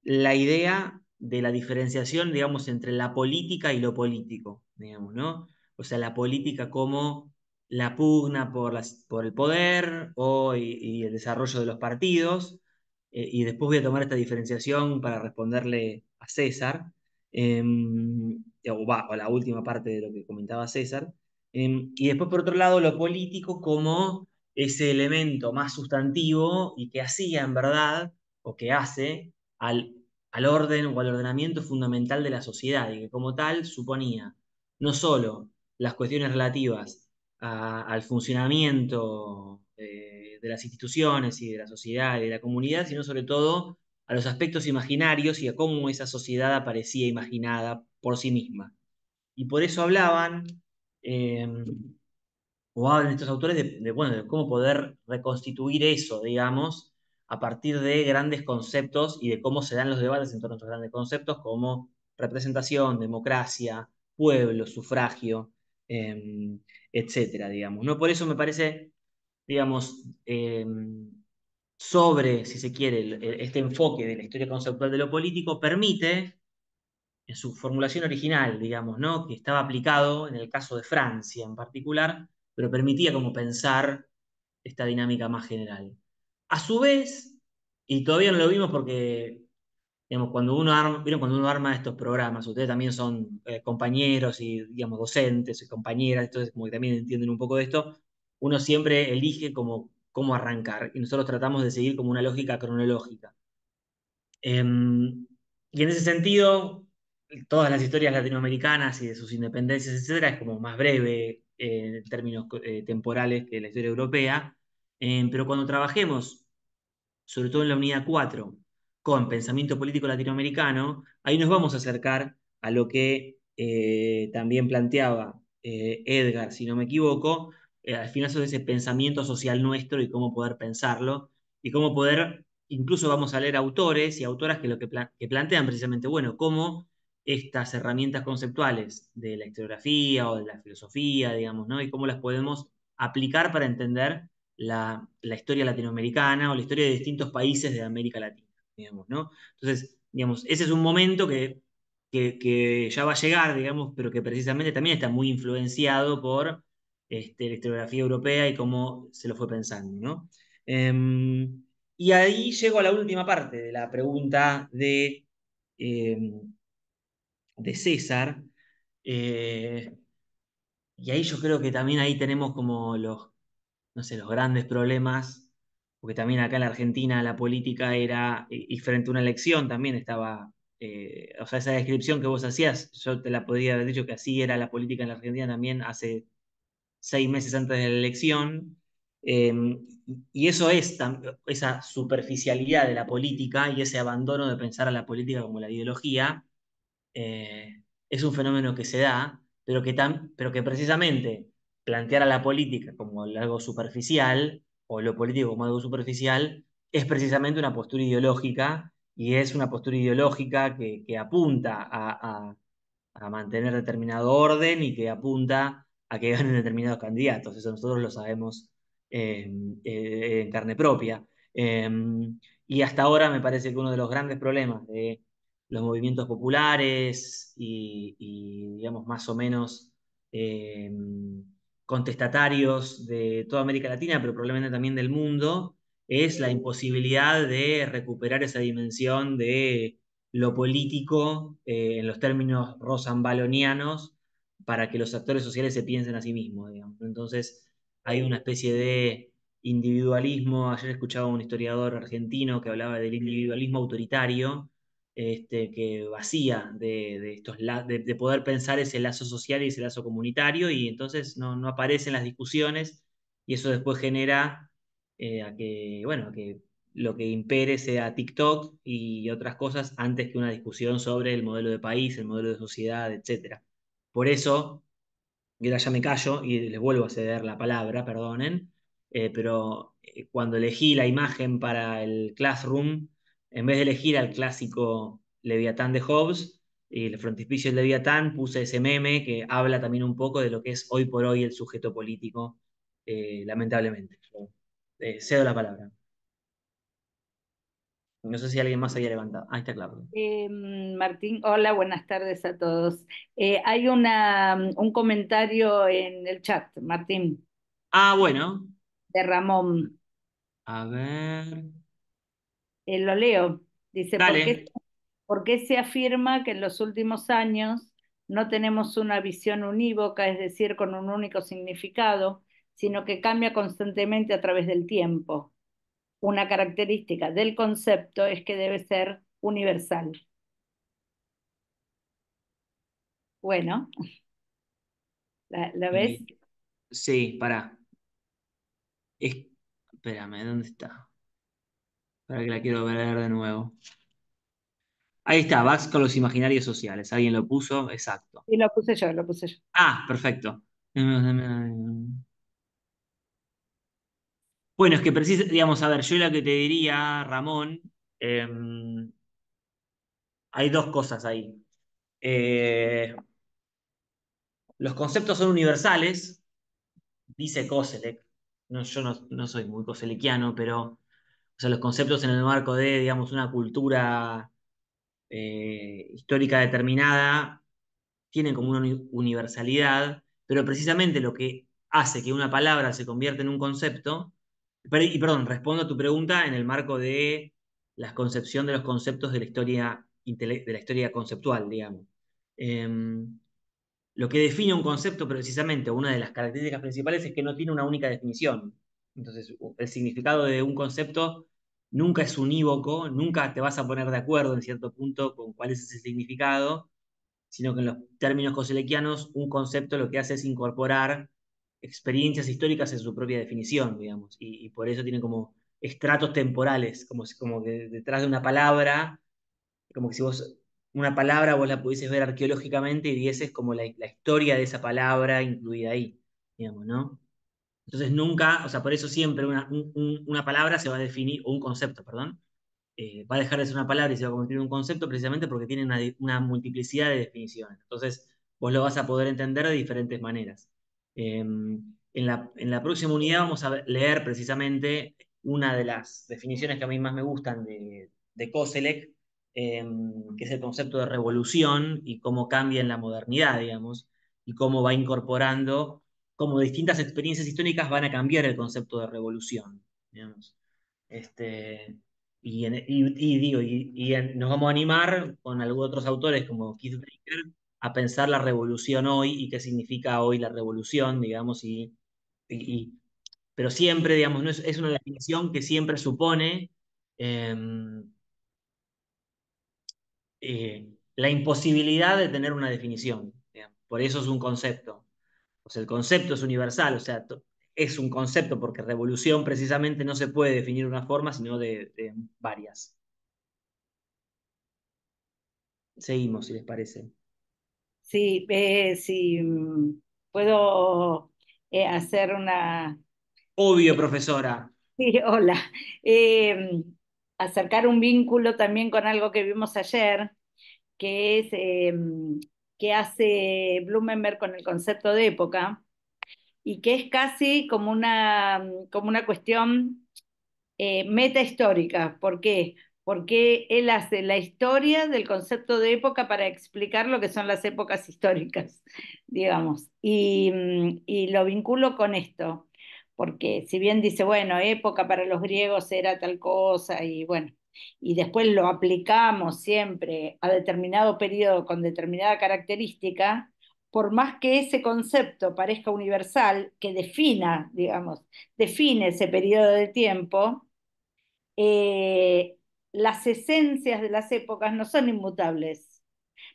la idea de la diferenciación, digamos, entre la política y lo político, digamos, ¿no? O sea, la política como la pugna por el poder y el desarrollo de los partidos, y después voy a tomar esta diferenciación para responderle a César, o la última parte de lo que comentaba César, y después, por otro lado, lo político como ese elemento más sustantivo y que hacía, en verdad, o que hace al, al orden o al ordenamiento fundamental de la sociedad, y que como tal suponía no solo las cuestiones relativas al funcionamiento de las instituciones y de la sociedad y de la comunidad, sino sobre todo a los aspectos imaginarios y a cómo esa sociedad aparecía imaginada por sí misma. Y por eso hablaban, eh, o hablan estos autores bueno, de cómo poder reconstituir eso, digamos, a partir de grandes conceptos y de cómo se dan los debates en torno a estos grandes conceptos como representación, democracia, pueblo, sufragio, etcétera, digamos, ¿no? Por eso me parece, digamos, sobre, si se quiere, este enfoque de la historia conceptual de lo político permite, en su formulación original, digamos, ¿no? Que estaba aplicado en el caso de Francia en particular, pero permitía como pensar esta dinámica más general. A su vez, y todavía no lo vimos porque, digamos, ¿vieron cuando uno arma estos programas? Ustedes también son compañeros y, digamos, docentes y compañeras, entonces como que también entienden un poco de esto. Uno siempre elige como cómo arrancar y nosotros tratamos de seguir como una lógica cronológica. Y en ese sentido, todas las historias latinoamericanas y de sus independencias, etcétera, es como más breve en términos temporales que la historia europea. Pero cuando trabajemos, sobre todo en la unidad 4 con pensamiento político latinoamericano, ahí nos vamos a acercar a lo que también planteaba Edgar, si no me equivoco, al final sobre ese pensamiento social nuestro y cómo poder pensarlo, y cómo poder, incluso vamos a leer autores y autoras que lo que plantean precisamente, bueno, cómo estas herramientas conceptuales de la historiografía o de la filosofía, digamos, ¿no? Y cómo las podemos aplicar para entender la historia latinoamericana o la historia de distintos países de América Latina, digamos, ¿no? Entonces, digamos, ese es un momento que ya va a llegar, digamos, pero que precisamente también está muy influenciado por la historiografía europea y cómo se lo fue pensando, ¿no? Y ahí llego a la última parte de la pregunta de César. eh, y ahí yo creo que también ahí tenemos como no sé, los grandes problemas, porque también acá en la Argentina la política era, y frente a una elección también estaba, o sea, esa descripción que vos hacías, yo te la podría haber dicho que así era la política en la Argentina también hace 6 meses antes de la elección. eh, y eso es esa superficialidad de la política y ese abandono de pensar a la política como la ideología, es un fenómeno que se da, pero que precisamente plantear a la política como algo superficial, o lo político como algo superficial, es precisamente una postura ideológica, y es una postura ideológica que apunta a mantener determinado orden y que apunta a que ganen determinados candidatos. Eso nosotros lo sabemos eh, en carne propia. Eh, y hasta ahora me parece que uno de los grandes problemas de los movimientos populares digamos, más o menos eh, contestatarios de toda América Latina, pero probablemente también del mundo, es la imposibilidad de recuperar esa dimensión de lo político en los términos rosambalonianos para que los actores sociales se piensen a sí mismos, digamos. Entonces, hay una especie de individualismo. Ayer escuchaba a un historiador argentino que hablaba del individualismo autoritario, que vacía de poder pensar ese lazo social y ese lazo comunitario, y entonces no aparecen las discusiones, y eso después genera bueno, a que lo que impere sea TikTok y otras cosas antes que una discusión sobre el modelo de país, el modelo de sociedad, etcétera. Por eso, y ahora ya me callo y les vuelvo a ceder la palabra, perdonen, pero cuando elegí la imagen para el Classroom, en vez de elegir al clásico Leviatán de Hobbes y el frontispicio del Leviatán, puse ese meme que habla también un poco de lo que es hoy por hoy el sujeto político, lamentablemente. Cedo la palabra. No sé si alguien más había levantado. Ahí está claro. Martín, hola, buenas tardes a todos. Hay un comentario en el chat, Martín, Ah, bueno. de Ramón. A ver. Lo leo. Dice, Dale. ¿por qué se afirma que en los últimos años no tenemos una visión unívoca, es decir, con un único significado, sino que cambia constantemente a través del tiempo? Una característica del concepto es que debe ser universal. Bueno, ¿la ves? Sí, pará. Espérame, ¿dónde está? Para que la quiero ver de nuevo. Ahí está, vas con los imaginarios sociales. ¿Alguien lo puso? Exacto. Y lo puse yo, lo puse yo. Ah, perfecto. Bueno, es que digamos, a ver, yo lo que te diría, Ramón, hay dos cosas ahí. Los conceptos son universales, dice Koselleck. No, yo no soy muy koselekiano, pero o sea, los conceptos en el marco de, digamos, una cultura histórica determinada tienen como una universalidad, pero precisamente lo que hace que una palabra se convierta en un concepto, y perdón, respondo a tu pregunta en el marco de la concepción de los conceptos de la historia, de la historia conceptual, digamos. Lo que define un concepto precisamente, una de las características principales es que no tiene una única definición. Entonces, el significado de un concepto nunca es unívoco, nunca te vas a poner de acuerdo en cierto punto con cuál es ese significado, sino que en los términos koselekianos un concepto lo que hace es incorporar experiencias históricas en su propia definición, digamos, y por eso tiene como estratos temporales, como que detrás de una palabra, como que si vos, una palabra vos la pudieses ver arqueológicamente y vieses como la historia de esa palabra incluida ahí, digamos, ¿no? Entonces nunca, o sea, por eso siempre una palabra se va a definir, o un concepto, perdón, va a dejar de ser una palabra y se va a convertir en un concepto precisamente porque tiene una multiplicidad de definiciones. Entonces, vos lo vas a poder entender de diferentes maneras. En la próxima unidad vamos a leer precisamente una de las definiciones que a mí más me gustan de Koselleck, que es el concepto de revolución y cómo cambia en la modernidad, digamos, y cómo va incorporando, cómo distintas experiencias históricas van a cambiar el concepto de revolución, digamos. Este, nos vamos a animar con algunos otros autores como Keith Baker a pensar la revolución hoy y qué significa hoy la revolución, digamos, pero siempre, digamos, no es una definición que siempre supone la imposibilidad de tener una definición, digamos. Por eso es un concepto. O sea, el concepto es universal, o sea, es un concepto porque revolución precisamente no se puede definir de una forma, sino de varias. Seguimos, si les parece. Sí, si puedo hacer una... Obvio, profesora. Sí, hola. Eh, Acercar un vínculo también con algo que vimos ayer, que es que hace Blumenberg con el concepto de época y que es casi como una cuestión metahistórica. ¿Por qué? Porque él hace la historia del concepto de época para explicar lo que son las épocas históricas, digamos. Y lo vinculo con esto, porque si bien dice, bueno, época para los griegos era tal cosa, y bueno, y después lo aplicamos siempre a determinado periodo con determinada característica, por más que ese concepto parezca universal, que defina, digamos, define ese periodo de tiempo, eh, las esencias de las épocas no son inmutables.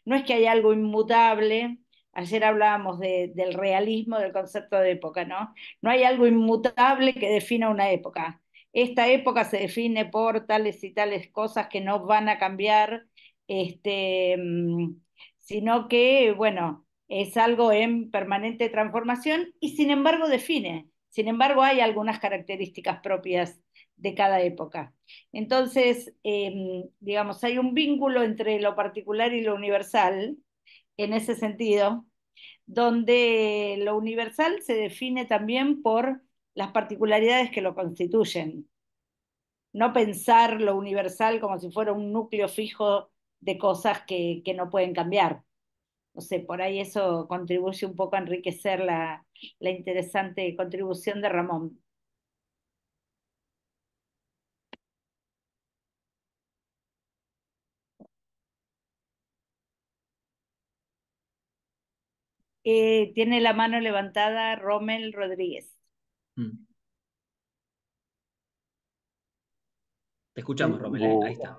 No es que haya algo inmutable. Ayer hablábamos del realismo del concepto de época, ¿no? No hay algo inmutable que defina una época. Esta época se define por tales y tales cosas que no van a cambiar, este, sino que, bueno, es algo en permanente transformación y sin embargo define. Sin embargo, hay algunas características propias de cada época. Entonces, digamos, hay un vínculo entre lo particular y lo universal en ese sentido, donde lo universal se define también por las particularidades que lo constituyen. no pensar lo universal como si fuera un núcleo fijo de cosas que no pueden cambiar. No sé, por ahí eso contribuye un poco a enriquecer la interesante contribución de Ramón. Tiene la mano levantada Rommel Rodríguez. Mm. Te escuchamos, Rommel, ahí está.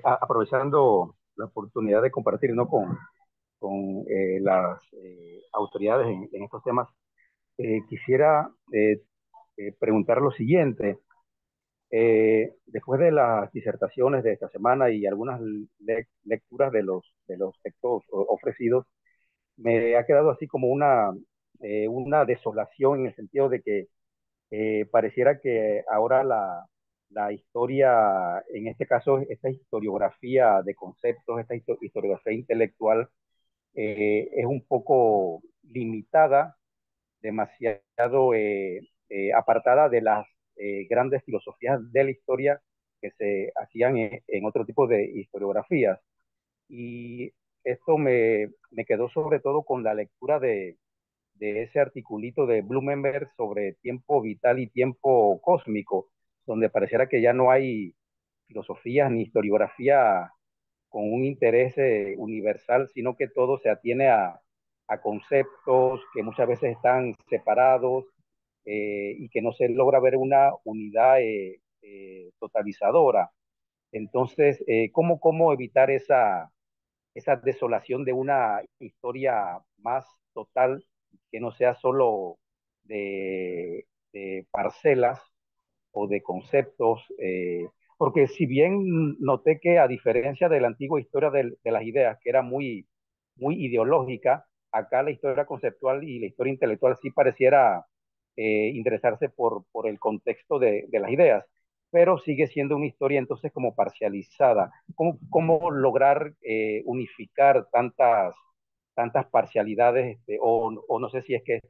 Aprovechando la oportunidad de compartir, ¿no? con las autoridades en estos temas, quisiera preguntar lo siguiente. Después de las disertaciones de esta semana y algunas lecturas de los textos ofrecidos, me ha quedado así como una desolación en el sentido de que pareciera que ahora la historia, en este caso, esta historiografía de conceptos, esta historiografía intelectual, es un poco limitada, demasiado apartada de las grandes filosofías de la historia que se hacían en otro tipo de historiografías. Y esto me quedó sobre todo con la lectura de ese articulito de Blumenberg sobre tiempo vital y tiempo cósmico, donde pareciera que ya no hay filosofía ni historiografía con un interés universal, sino que todo se atiene a conceptos que muchas veces están separados y que no se logra ver una unidad totalizadora. Entonces, ¿cómo evitar esa desolación de una historia más total, que no sea solo de parcelas o de conceptos? Porque si bien noté que a diferencia de la antigua historia de las ideas, que era muy ideológica, acá la historia conceptual y la historia intelectual sí pareciera interesarse por el contexto de las ideas, pero sigue siendo una historia entonces como parcializada. ¿Cómo lograr unificar tantas parcialidades? O no sé si es que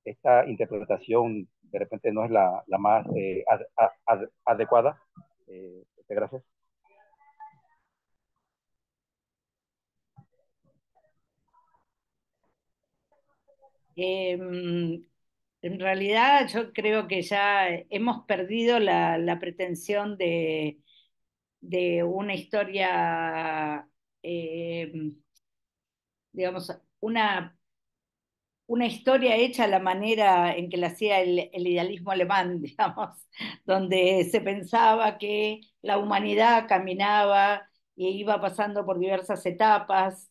esta interpretación de repente no es la más adecuada. Gracias. En realidad yo creo que ya hemos perdido la pretensión de una historia, eh, digamos, una historia hecha a la manera en que la hacía el idealismo alemán, digamos, donde se pensaba que la humanidad caminaba y iba pasando por diversas etapas,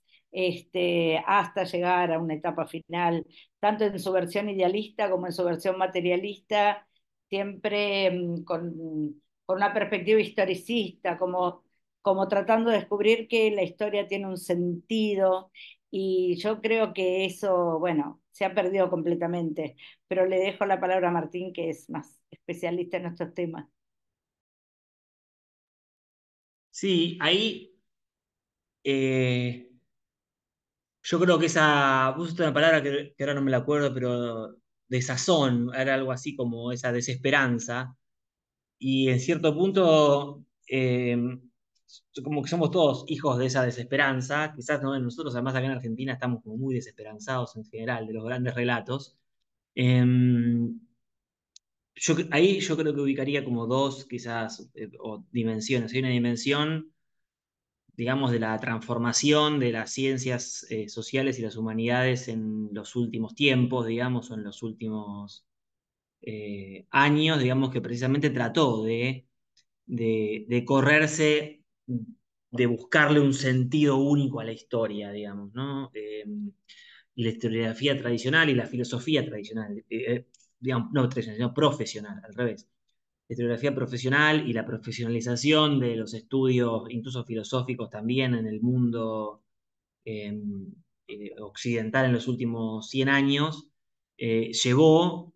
hasta llegar a una etapa final, tanto en su versión idealista como en su versión materialista, siempre con una perspectiva historicista, como tratando de descubrir que la historia tiene un sentido, y yo creo que eso, bueno, se ha perdido completamente, pero le dejo la palabra a Martín, que es más especialista en estos temas. Sí, ahí yo creo que vos usaste una palabra que ahora no me la acuerdo, pero desazón, era algo así como esa desesperanza. Y en cierto punto, como que somos todos hijos de esa desesperanza. Quizás ¿no? Nosotros, además, acá en Argentina, estamos como muy desesperanzados en general de los grandes relatos. Eh, ahí yo creo que ubicaría como dos, quizás, o dimensiones. Hay una dimensión, digamos, de la transformación de las ciencias sociales y las humanidades en los últimos tiempos, digamos, o en los últimos años, digamos, que precisamente trató de correrse, de buscarle un sentido único a la historia, digamos, ¿no? Y la historiografía tradicional y la filosofía tradicional, digamos, no tradicional, sino profesional, al revés. La historiografía profesional y la profesionalización de los estudios, incluso filosóficos también en el mundo eh, occidental en los últimos 100 años, llevó,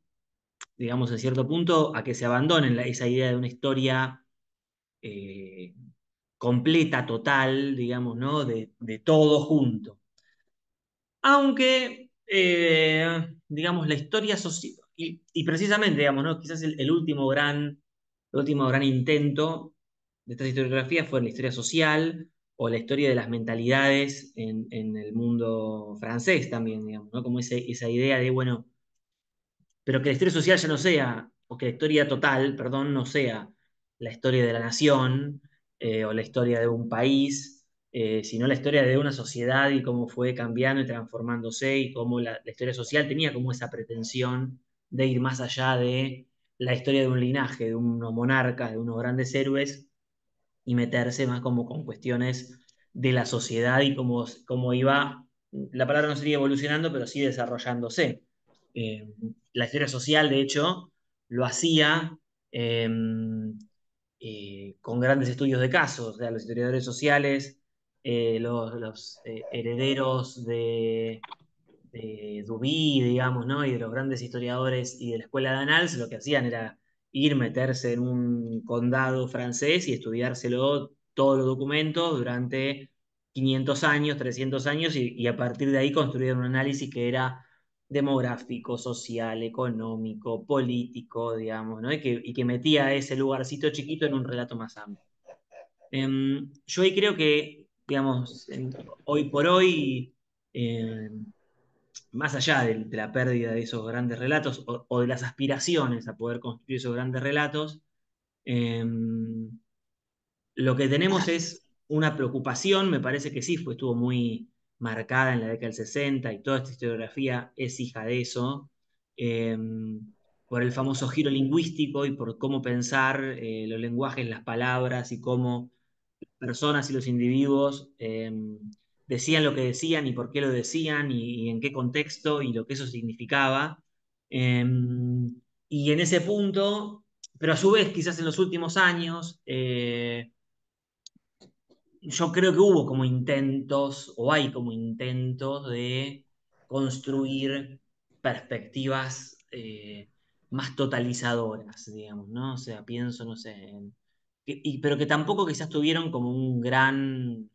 digamos, en cierto punto a que se abandone esa idea de una historia eh, completa, total, digamos, ¿no? De todo junto. Aunque, digamos, la historia social, y precisamente, digamos, ¿no? Quizás el último gran el último gran intento de esta historiografía fue la historia social o la historia de las mentalidades en el mundo francés también, digamos, ¿no? Como esa idea de, bueno, pero que la historia social ya no sea, o que la historia total, perdón, no sea la historia de la nación o la historia de un país, sino la historia de una sociedad y cómo fue cambiando y transformándose y cómo la historia social tenía como esa pretensión de ir más allá de la historia de un linaje, de unos monarcas, de unos grandes héroes y meterse más como con cuestiones de la sociedad y cómo iba, la palabra no sería evolucionando, pero sí desarrollándose. La historia social, de hecho, lo hacía eh, con grandes estudios de casos, o sea, los historiadores sociales, los herederos de Duby, digamos, ¿no? Y de los grandes historiadores y de la escuela de Annales, lo que hacían era ir, meterse en un condado francés y estudiárselo todos los documentos durante 500 años, 300 años, y a partir de ahí construir un análisis que era demográfico, social, económico, político, digamos, ¿no? Y que metía ese lugarcito chiquito en un relato más amplio. Yo ahí creo que, digamos, hoy por hoy, más allá de la pérdida de esos grandes relatos o de las aspiraciones a poder construir esos grandes relatos, eh, lo que tenemos es una preocupación, me parece que sí, estuvo muy marcada en la década del 60 y toda esta historiografía es hija de eso, eh, por el famoso giro lingüístico y por cómo pensar los lenguajes, las palabras y cómo personas y los individuos decían lo que decían y por qué lo decían y en qué contexto y lo que eso significaba. Eh, y en ese punto, pero a su vez, quizás en los últimos años, yo creo que hubo como intentos, o hay como intentos de construir perspectivas más totalizadoras, digamos, ¿no? O sea, pienso, no sé, pero que tampoco quizás tuvieron como un gran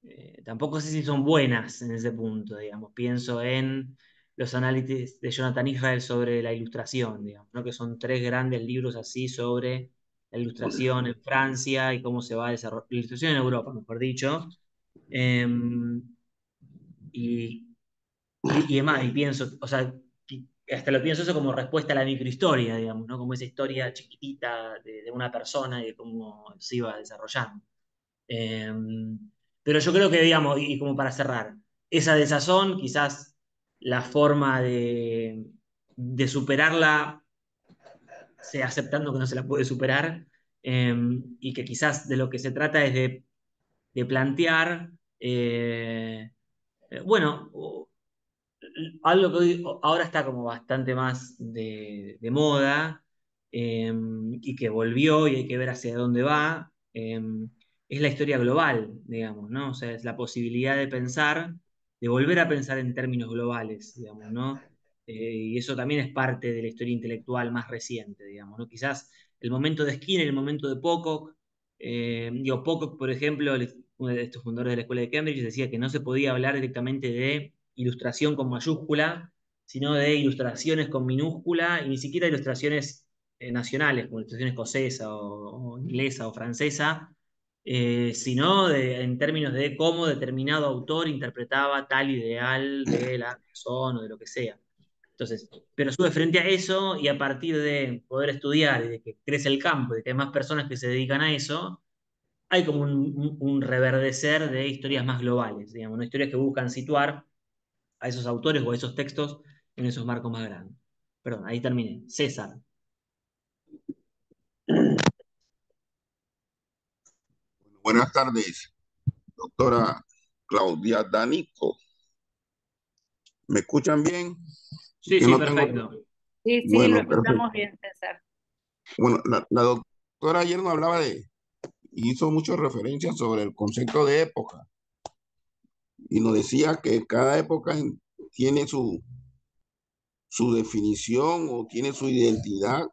eh, tampoco sé si son buenas en ese punto, digamos. Pienso en los análisis de Jonathan Israel sobre la ilustración, digamos, ¿no? Que son tres grandes libros así sobre la ilustración en Francia y cómo se va a desarrollar, la ilustración en Europa, mejor dicho. Eh, y, y demás, y pienso, o sea, hasta lo pienso eso como respuesta a la microhistoria, digamos, ¿no? Como esa historia chiquitita de una persona y de cómo se iba desarrollando. Eh, pero yo creo que, digamos, y como para cerrar, esa desazón, quizás la forma de superarla sea aceptando que no se la puede superar, y que quizás de lo que se trata es de plantear, bueno, algo que ahora está como bastante más de moda, y que volvió y hay que ver hacia dónde va, es la historia global, digamos, ¿no? O sea, es la posibilidad de pensar, de volver a pensar en términos globales, digamos, ¿no? Y eso también es parte de la historia intelectual más reciente, digamos, ¿no? Quizás el momento de Skinner, el momento de Pocock, Pocock, por ejemplo, uno de estos fundadores de la Escuela de Cambridge, decía que no se podía hablar directamente de ilustración con mayúscula, sino de ilustraciones con minúscula y ni siquiera ilustraciones nacionales, como ilustración escocesa o inglesa o francesa, sino en términos de cómo determinado autor interpretaba tal ideal de la razón o de lo que sea. Entonces, pero sube frente a eso y a partir de poder estudiar y de que crece el campo y de que hay más personas que se dedican a eso, hay como un reverdecer de historias más globales, digamos, ¿no? Historias que buscan situar a esos autores o a esos textos en esos marcos más grandes. Perdón, ahí terminé. César. Buenas tardes, doctora Claudia Danico. ¿Me escuchan bien? Sí, Que sí, no tengo... perfecto. Sí, sí, lo Bueno, escuchamos perfecto. bien, César. Bueno, la doctora ayer nos hablaba hizo muchas referencias sobre el concepto de época y nos decía que cada época tiene su definición o tiene su identidad.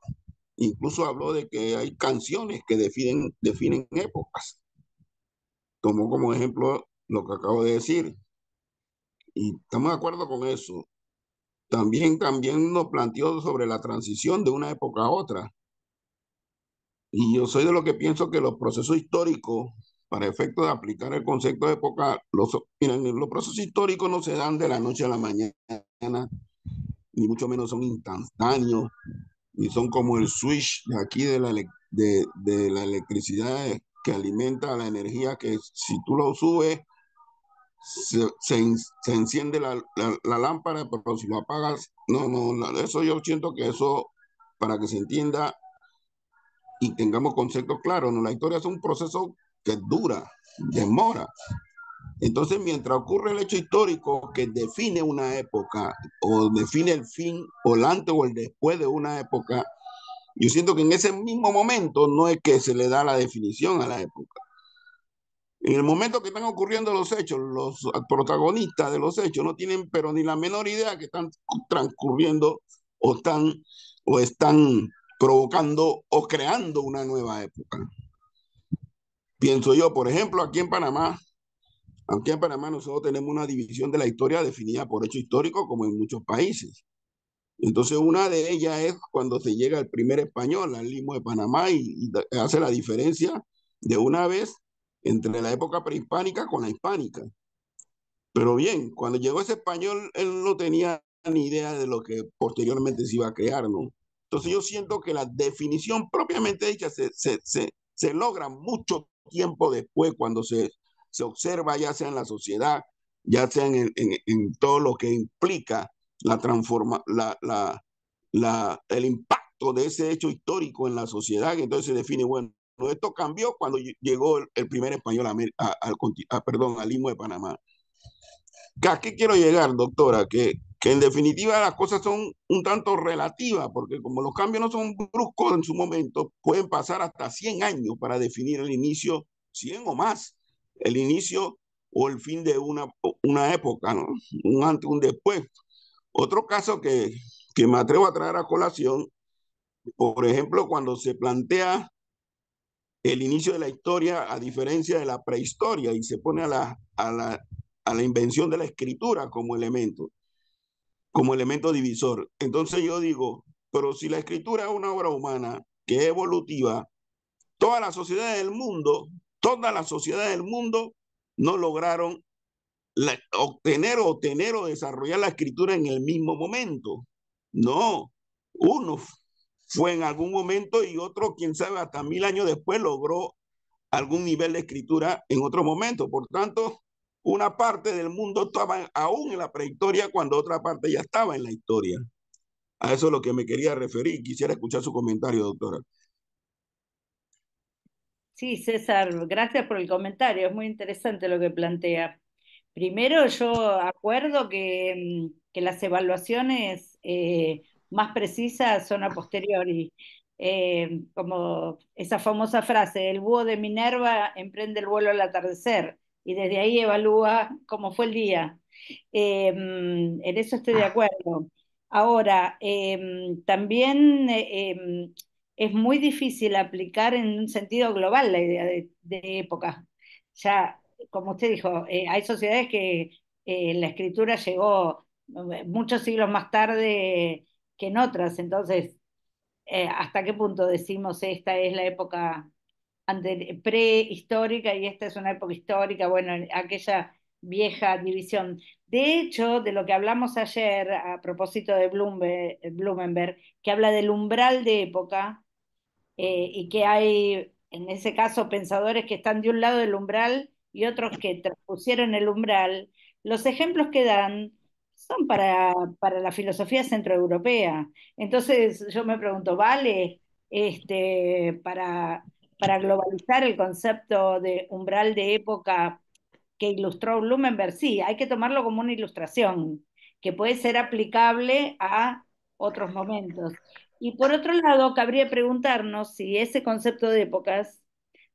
Incluso habló de que hay canciones que definen épocas. Tomó como ejemplo lo que acabo de decir. Y estamos de acuerdo con eso. también nos planteó sobre la transición de una época a otra. Y yo soy de lo que pienso que los procesos históricos, para efecto de aplicar el concepto de época, miren, los procesos históricos no se dan de la noche a la mañana, ni mucho menos son instantáneos, ni son como el switch de aquí de la electricidad que alimenta la energía, que si tú lo subes, se enciende la lámpara, pero si lo apagas, eso yo siento que eso, para que se entienda y tengamos conceptos claros, ¿no? La historia es un proceso que dura, demora. Entonces, mientras ocurre el hecho histórico que define una época o define el fin o el antes o el después de una época, yo siento que en ese mismo momento no es que se le da la definición a la época. En el momento que están ocurriendo los hechos, los protagonistas de los hechos no tienen pero ni la menor idea que están transcurriendo o están provocando o creando una nueva época. Pienso yo, por ejemplo, aquí en Panamá nosotros tenemos una división de la historia definida por hecho histórico como en muchos países. Entonces una de ellas es cuando se llega el primer español al Istmo de Panamá y hace la diferencia de una vez entre la época prehispánica con la hispánica. Pero bien, cuando llegó ese español, él no tenía ni idea de lo que posteriormente se iba a crear, ¿no? Entonces yo siento que la definición propiamente dicha se logra mucho tiempo después cuando se observa ya sea en la sociedad, ya sea en todo lo que implica el impacto de ese hecho histórico en la sociedad. Entonces se define, bueno, esto cambió cuando llegó el primer español al Istmo de Panamá. ¿A qué quiero llegar, doctora? Que en definitiva las cosas son un tanto relativas, porque como los cambios no son bruscos en su momento, pueden pasar hasta 100 años para definir el inicio, 100 o más, el inicio o el fin de una época, ¿no? Un antes, un después. Otro caso que me atrevo a traer a colación, por ejemplo, cuando se plantea el inicio de la historia a diferencia de la prehistoria y se pone a la invención de la escritura como elemento divisor. Entonces yo digo, pero si la escritura es una obra humana que es evolutiva, todas las sociedades del mundo no lograron obtener o desarrollar la escritura en el mismo momento. No, uno fue en algún momento y otro, quién sabe, hasta 1000 años después logró algún nivel de escritura en otro momento. Por tanto, una parte del mundo estaba aún en la prehistoria cuando otra parte ya estaba en la historia. A eso es lo que me quería referir. Quisiera escuchar su comentario, doctora. Sí, César, gracias por el comentario, es muy interesante lo que plantea. Primero, yo acuerdo que las evaluaciones más precisas son a posteriori, como esa famosa frase, el búho de Minerva emprende el vuelo al atardecer y desde ahí evalúa cómo fue el día. En eso estoy de acuerdo. Ahora, también es muy difícil aplicar en un sentido global la idea de época. Ya, como usted dijo, hay sociedades que la escritura llegó muchos siglos más tarde que en otras, entonces, ¿hasta qué punto decimos esta es la época prehistórica y esta es una época histórica? Bueno, aquella vieja división. De hecho, de lo que hablamos ayer a propósito de Blumenberg, que habla del umbral de época, y que hay, en ese caso, pensadores que están de un lado del umbral y otros que transpusieron el umbral, los ejemplos que dan son para la filosofía centroeuropea. Entonces yo me pregunto, ¿vale para globalizar el concepto de umbral de época que ilustró Blumenberg? Sí, hay que tomarlo como una ilustración que puede ser aplicable a otros momentos. Y por otro lado, cabría preguntarnos si ese concepto de épocas,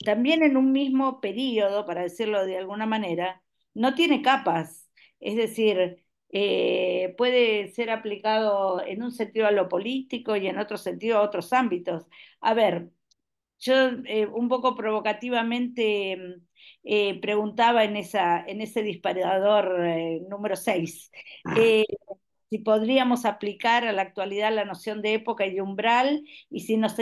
también en un mismo periodo, para decirlo de alguna manera, no tiene capas. Es decir, puede ser aplicado en un sentido a lo político y en otro sentido a otros ámbitos. A ver, yo un poco provocativamente preguntaba en ese disparador número 6. si podríamos aplicar a la actualidad la noción de época y de umbral, y si nos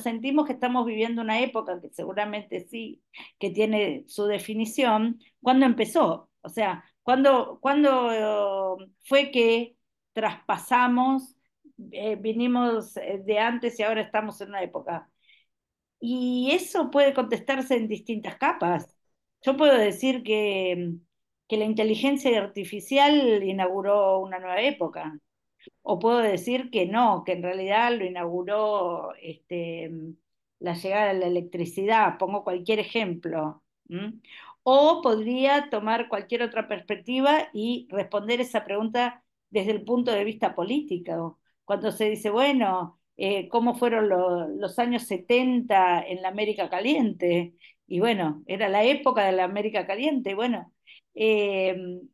sentimos que estamos viviendo una época, que seguramente sí, que tiene su definición, ¿cuándo empezó? O sea, ¿cuándo fue que traspasamos, vinimos de antes y ahora estamos en una época? Y eso puede contestarse en distintas capas. Yo puedo decir que la inteligencia artificial inauguró una nueva época. O puedo decir que no, que en realidad lo inauguró la llegada de la electricidad, pongo cualquier ejemplo. ¿M? O podría tomar cualquier otra perspectiva y responder esa pregunta desde el punto de vista político. Cuando se dice, bueno, ¿cómo fueron los años 70 en la América Caliente? Y bueno, era la época de la América Caliente. Bueno,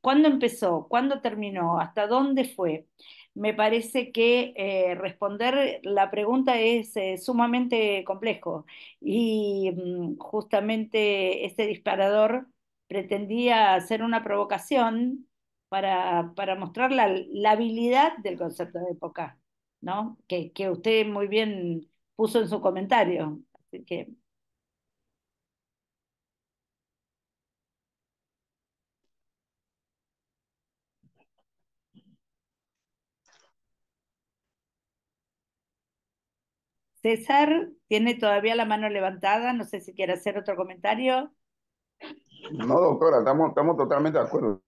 ¿cuándo empezó? ¿Cuándo terminó? ¿Hasta dónde fue? Me parece que responder la pregunta es sumamente complejo y justamente este disparador pretendía hacer una provocación para mostrar la habilidad del concepto de época, ¿no? Que usted muy bien puso en su comentario. Así que, César tiene todavía la mano levantada, no sé si quiere hacer otro comentario. No, doctora, estamos totalmente de acuerdo.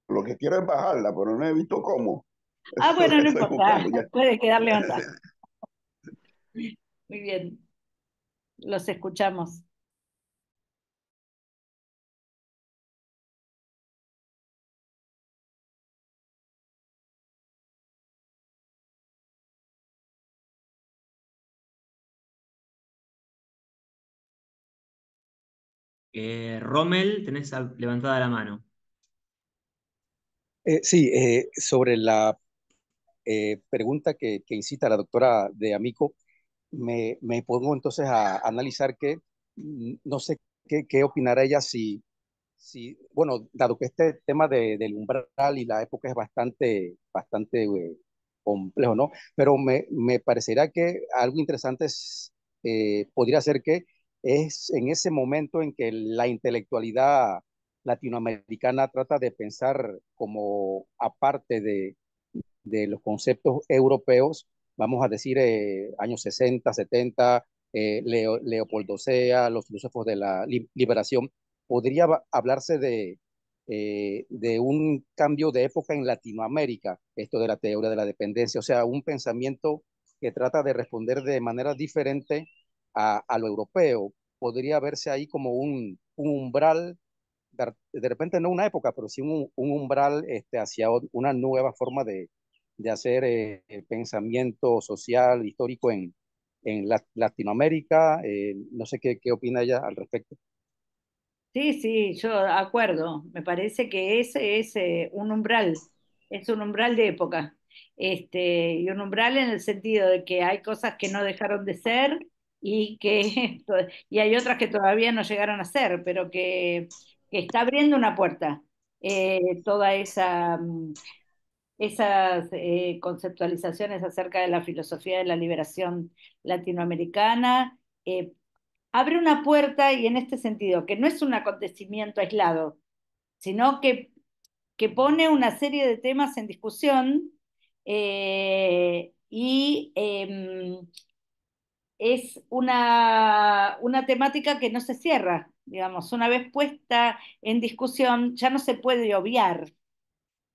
Lo que quiero es bajarla, pero no he visto cómo. Ah, Eso bueno, no estoy importa, buscando ya. puede quedar levantada. Muy bien, los escuchamos. Rommel, tenés levantada la mano. Sí, sobre la pregunta que incita a la doctora de Amico, me pongo entonces a analizar que no sé qué opinará ella si, bueno, dado que este tema del umbral y la época es bastante complejo, ¿no? Pero me parecerá que algo interesante podría ser que es en ese momento en que la intelectualidad latinoamericana trata de pensar como aparte de los conceptos europeos, vamos a decir años 60, 70, Leopoldo Sea, los filósofos de la liberación, podría hablarse de un cambio de época en Latinoamérica, esto de la teoría de la dependencia, o sea, un pensamiento que trata de responder de manera diferente a lo europeo. Podría verse ahí como un umbral de repente no una época, pero sí un umbral hacia una nueva forma de hacer pensamiento social, histórico en Latinoamérica. No sé qué opina ella al respecto. Sí, sí, yo de acuerdo. Me parece que ese es un umbral de época. Y un umbral en el sentido de que hay cosas que no dejaron de ser y que y hay otras que todavía no llegaron a ser, pero que está abriendo una puerta. Toda esas conceptualizaciones acerca de la filosofía de la liberación latinoamericana. Abre una puerta y en este sentido, que no es un acontecimiento aislado, sino que pone una serie de temas en discusión es una temática que no se cierra, digamos, una vez puesta en discusión ya no se puede obviar.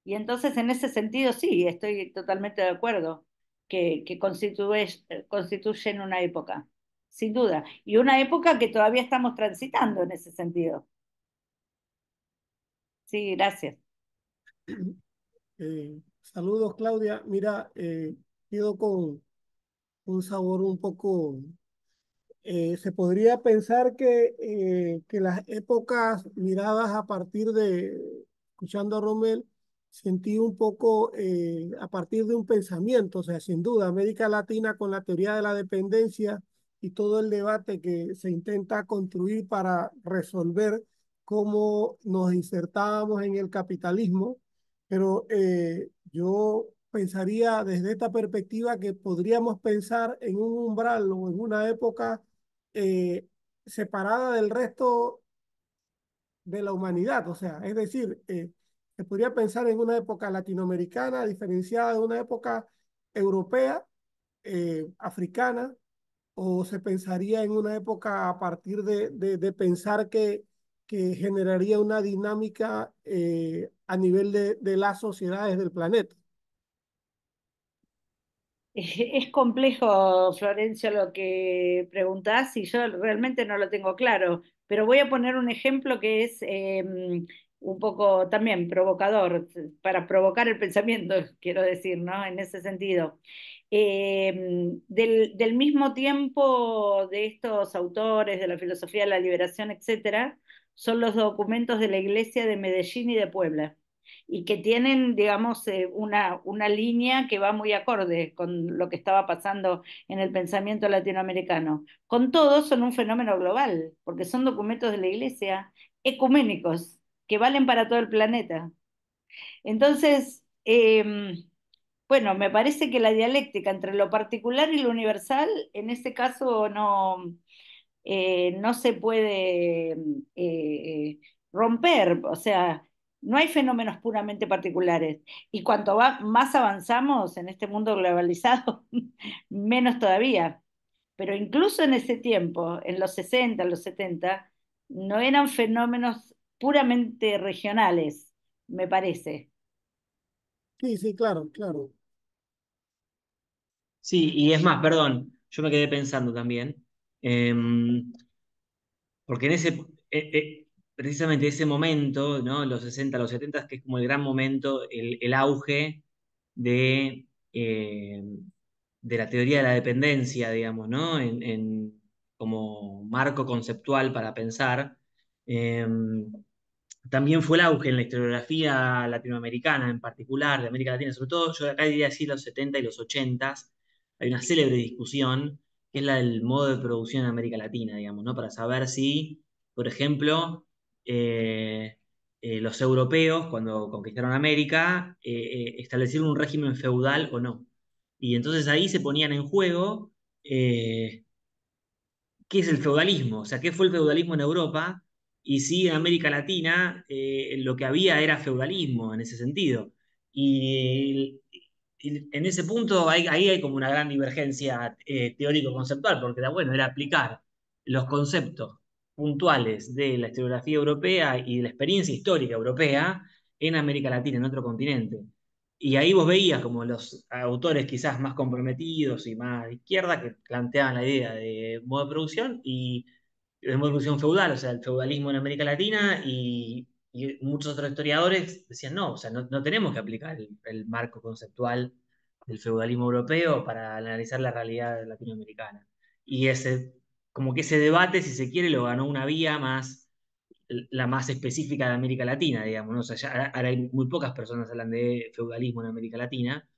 Y entonces en ese sentido sí, estoy totalmente de acuerdo que constituyen una época, sin duda, y una época que todavía estamos transitando en ese sentido. Sí, gracias. Saludos, Claudia. Mira, quedo con un sabor un poco. Se podría pensar que las épocas miradas a partir de, escuchando a Rommel, sentí un poco a partir de un pensamiento, o sea, sin duda, América Latina con la teoría de la dependencia y todo el debate que se intenta construir para resolver cómo nos insertábamos en el capitalismo, pero yo pensaría desde esta perspectiva que podríamos pensar en un umbral o en una época eh, separada del resto de la humanidad. O sea, es decir, se podría pensar en una época latinoamericana diferenciada de una época europea, africana, o se pensaría en una época a partir de pensar que generaría una dinámica a nivel de las sociedades del planeta. Es complejo, Florencio, lo que preguntás y yo realmente no lo tengo claro, pero voy a poner un ejemplo que es un poco también provocador, para provocar el pensamiento, quiero decir, ¿no? En ese sentido. Del mismo tiempo de estos autores de la filosofía de la liberación, etcétera, son los documentos de la Iglesia de Medellín y de Puebla y que tienen, digamos, una línea que va muy acorde con lo que estaba pasando en el pensamiento latinoamericano. Con todo, son un fenómeno global, porque son documentos de la Iglesia ecuménicos que valen para todo el planeta. Entonces, bueno, me parece que la dialéctica entre lo particular y lo universal, en este caso, no se puede romper, o sea, no hay fenómenos puramente particulares. Y cuanto más avanzamos en este mundo globalizado, menos todavía. Pero incluso en ese tiempo, en los 60, en los 70, no eran fenómenos puramente regionales, me parece. Sí, sí, claro, claro. Sí, y es más, perdón, yo me quedé pensando también, em, porque en precisamente ese momento, ¿no? Los 60, los 70, que es como el gran momento, el auge de, eh, de la teoría de la dependencia, digamos, ¿no? Como marco conceptual para pensar. También fue el auge en la historiografía latinoamericana, en particular, de América Latina, sobre todo, yo acá diría así, los 70 y los 80, hay una célebre discusión, que es la del modo de producción en América Latina, digamos, ¿no? Para saber si, por ejemplo, eh, los europeos, cuando conquistaron América, establecieron un régimen feudal o no. Y entonces ahí se ponían en juego eh, qué es el feudalismo, o sea, qué fue el feudalismo en Europa y si en América Latina lo que había era feudalismo en ese sentido. Y, y en ese punto ahí hay como una gran divergencia teórico-conceptual, porque bueno, era aplicar los conceptos puntuales de la historiografía europea y de la experiencia histórica europea en América Latina, en otro continente. Y ahí vos veías como los autores quizás más comprometidos y más de izquierda que planteaban la idea de modo de producción y de modo de producción feudal, o sea, el feudalismo en América Latina y muchos otros historiadores decían no, o sea, no tenemos que aplicar el marco conceptual del feudalismo europeo para analizar la realidad latinoamericana. Y como que ese debate, si se quiere, lo ganó una vía más la más específica de América Latina, digamos, ¿no? O sea, ahora hay muy pocas personas que hablan de feudalismo en América Latina.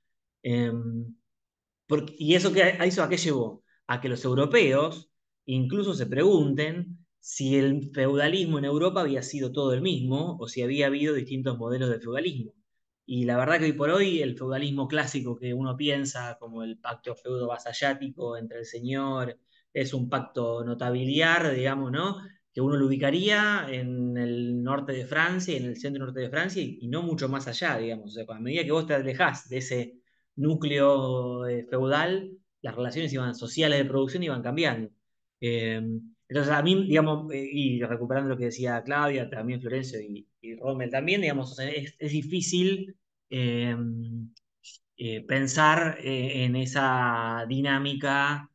Eh, ¿Y eso a qué llevó? A que los europeos incluso se pregunten si el feudalismo en Europa había sido todo el mismo o si había habido distintos modelos de feudalismo. Y la verdad que hoy por hoy el feudalismo clásico que uno piensa como el pacto feudo-vasallático entre el señor es un pacto notabiliar, digamos, ¿no? Que uno lo ubicaría en el norte de Francia, en el centro norte de Francia y no mucho más allá, digamos. O sea, a medida que vos te alejás de ese núcleo feudal, las relaciones sociales de producción iban cambiando. Eh, entonces, a mí, digamos, y recuperando lo que decía Claudia, también Florencio y Rommel también, digamos, o sea, es difícil eh, pensar en esa dinámica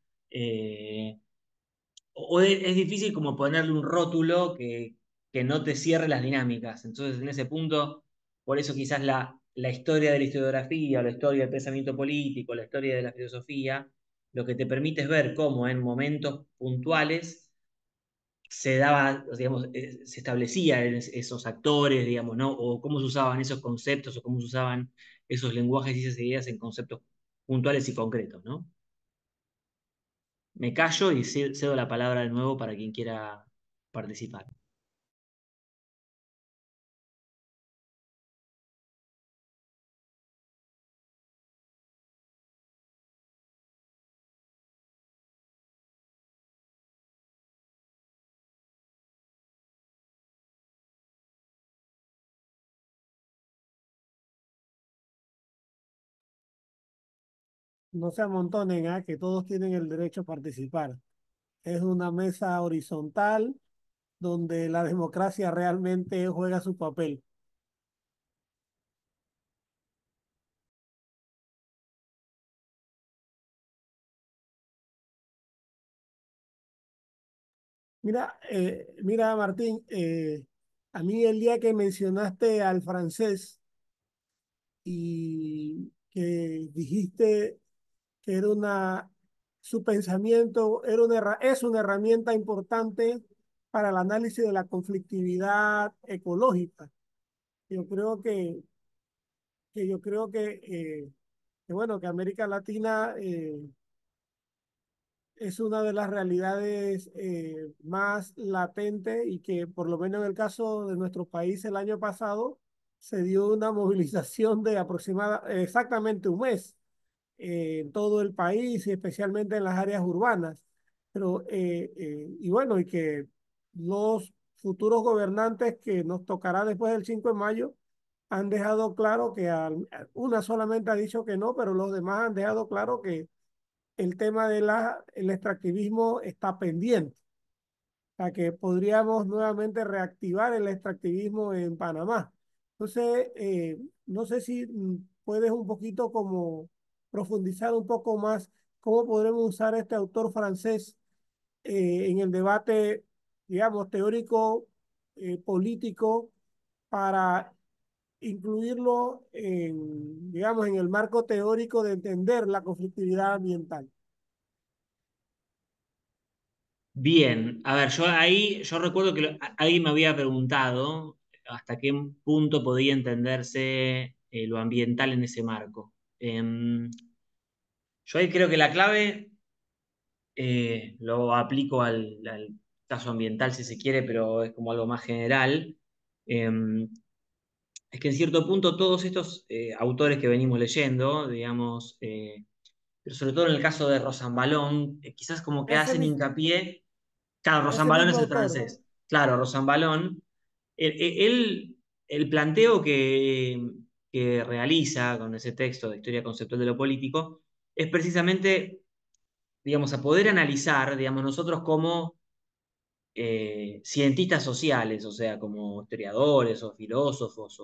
o es difícil como ponerle un rótulo que no te cierre las dinámicas. Entonces, en ese punto, por eso quizás la historia de la historiografía, o la historia del pensamiento político, la historia de la filosofía, lo que te permite es ver cómo en momentos puntuales se daba, digamos, se establecían esos actores, digamos, ¿no? O cómo se usaban esos conceptos, o cómo se usaban esos lenguajes y esas ideas en conceptos puntuales y concretos, ¿no? Me callo y cedo la palabra de nuevo para quien quiera participar. no se amontonen, ¿ah? Que todos tienen el derecho a participar. Es una mesa horizontal donde la democracia realmente juega su papel. Mira, Martín, a mí el día que mencionaste al francés y que dijiste que su pensamiento es una herramienta importante para el análisis de la conflictividad ecológica. Yo creo yo creo que bueno, que América Latina es una de las realidades más latentes y que por lo menos en el caso de nuestro país el año pasado se dio una movilización de exactamente un mes en todo el país y especialmente en las áreas urbanas. Y bueno, y que los futuros gobernantes que nos tocará después del 5 de mayo han dejado claro una solamente ha dicho que no, pero los demás han dejado claro que el tema el extractivismo está pendiente. O sea, que podríamos nuevamente reactivar el extractivismo en Panamá. Entonces, no sé si puedes un poquito como profundizar un poco más cómo podremos usar este autor francés en el debate, digamos, teórico, político, para incluirlo digamos, en el marco teórico de entender la conflictividad ambiental. Bien, a ver, yo recuerdo que alguien me había preguntado hasta qué punto podía entenderse lo ambiental en ese marco. Yo ahí creo que la clave lo aplico al caso ambiental si se quiere, pero es como algo más general. Es que en cierto punto todos estos autores que venimos leyendo, digamos, pero sobre todo en el caso de Rosanvallon, quizás como que Ese, hacen mis- hincapié. Claro, ese Rosanvallon mismo es el autor. francés. Claro, Rosanvallon. El planteo que realiza con ese texto de Historia Conceptual de lo Político es precisamente, digamos, a poder analizar, digamos, nosotros como cientistas sociales, o sea, como historiadores o filósofos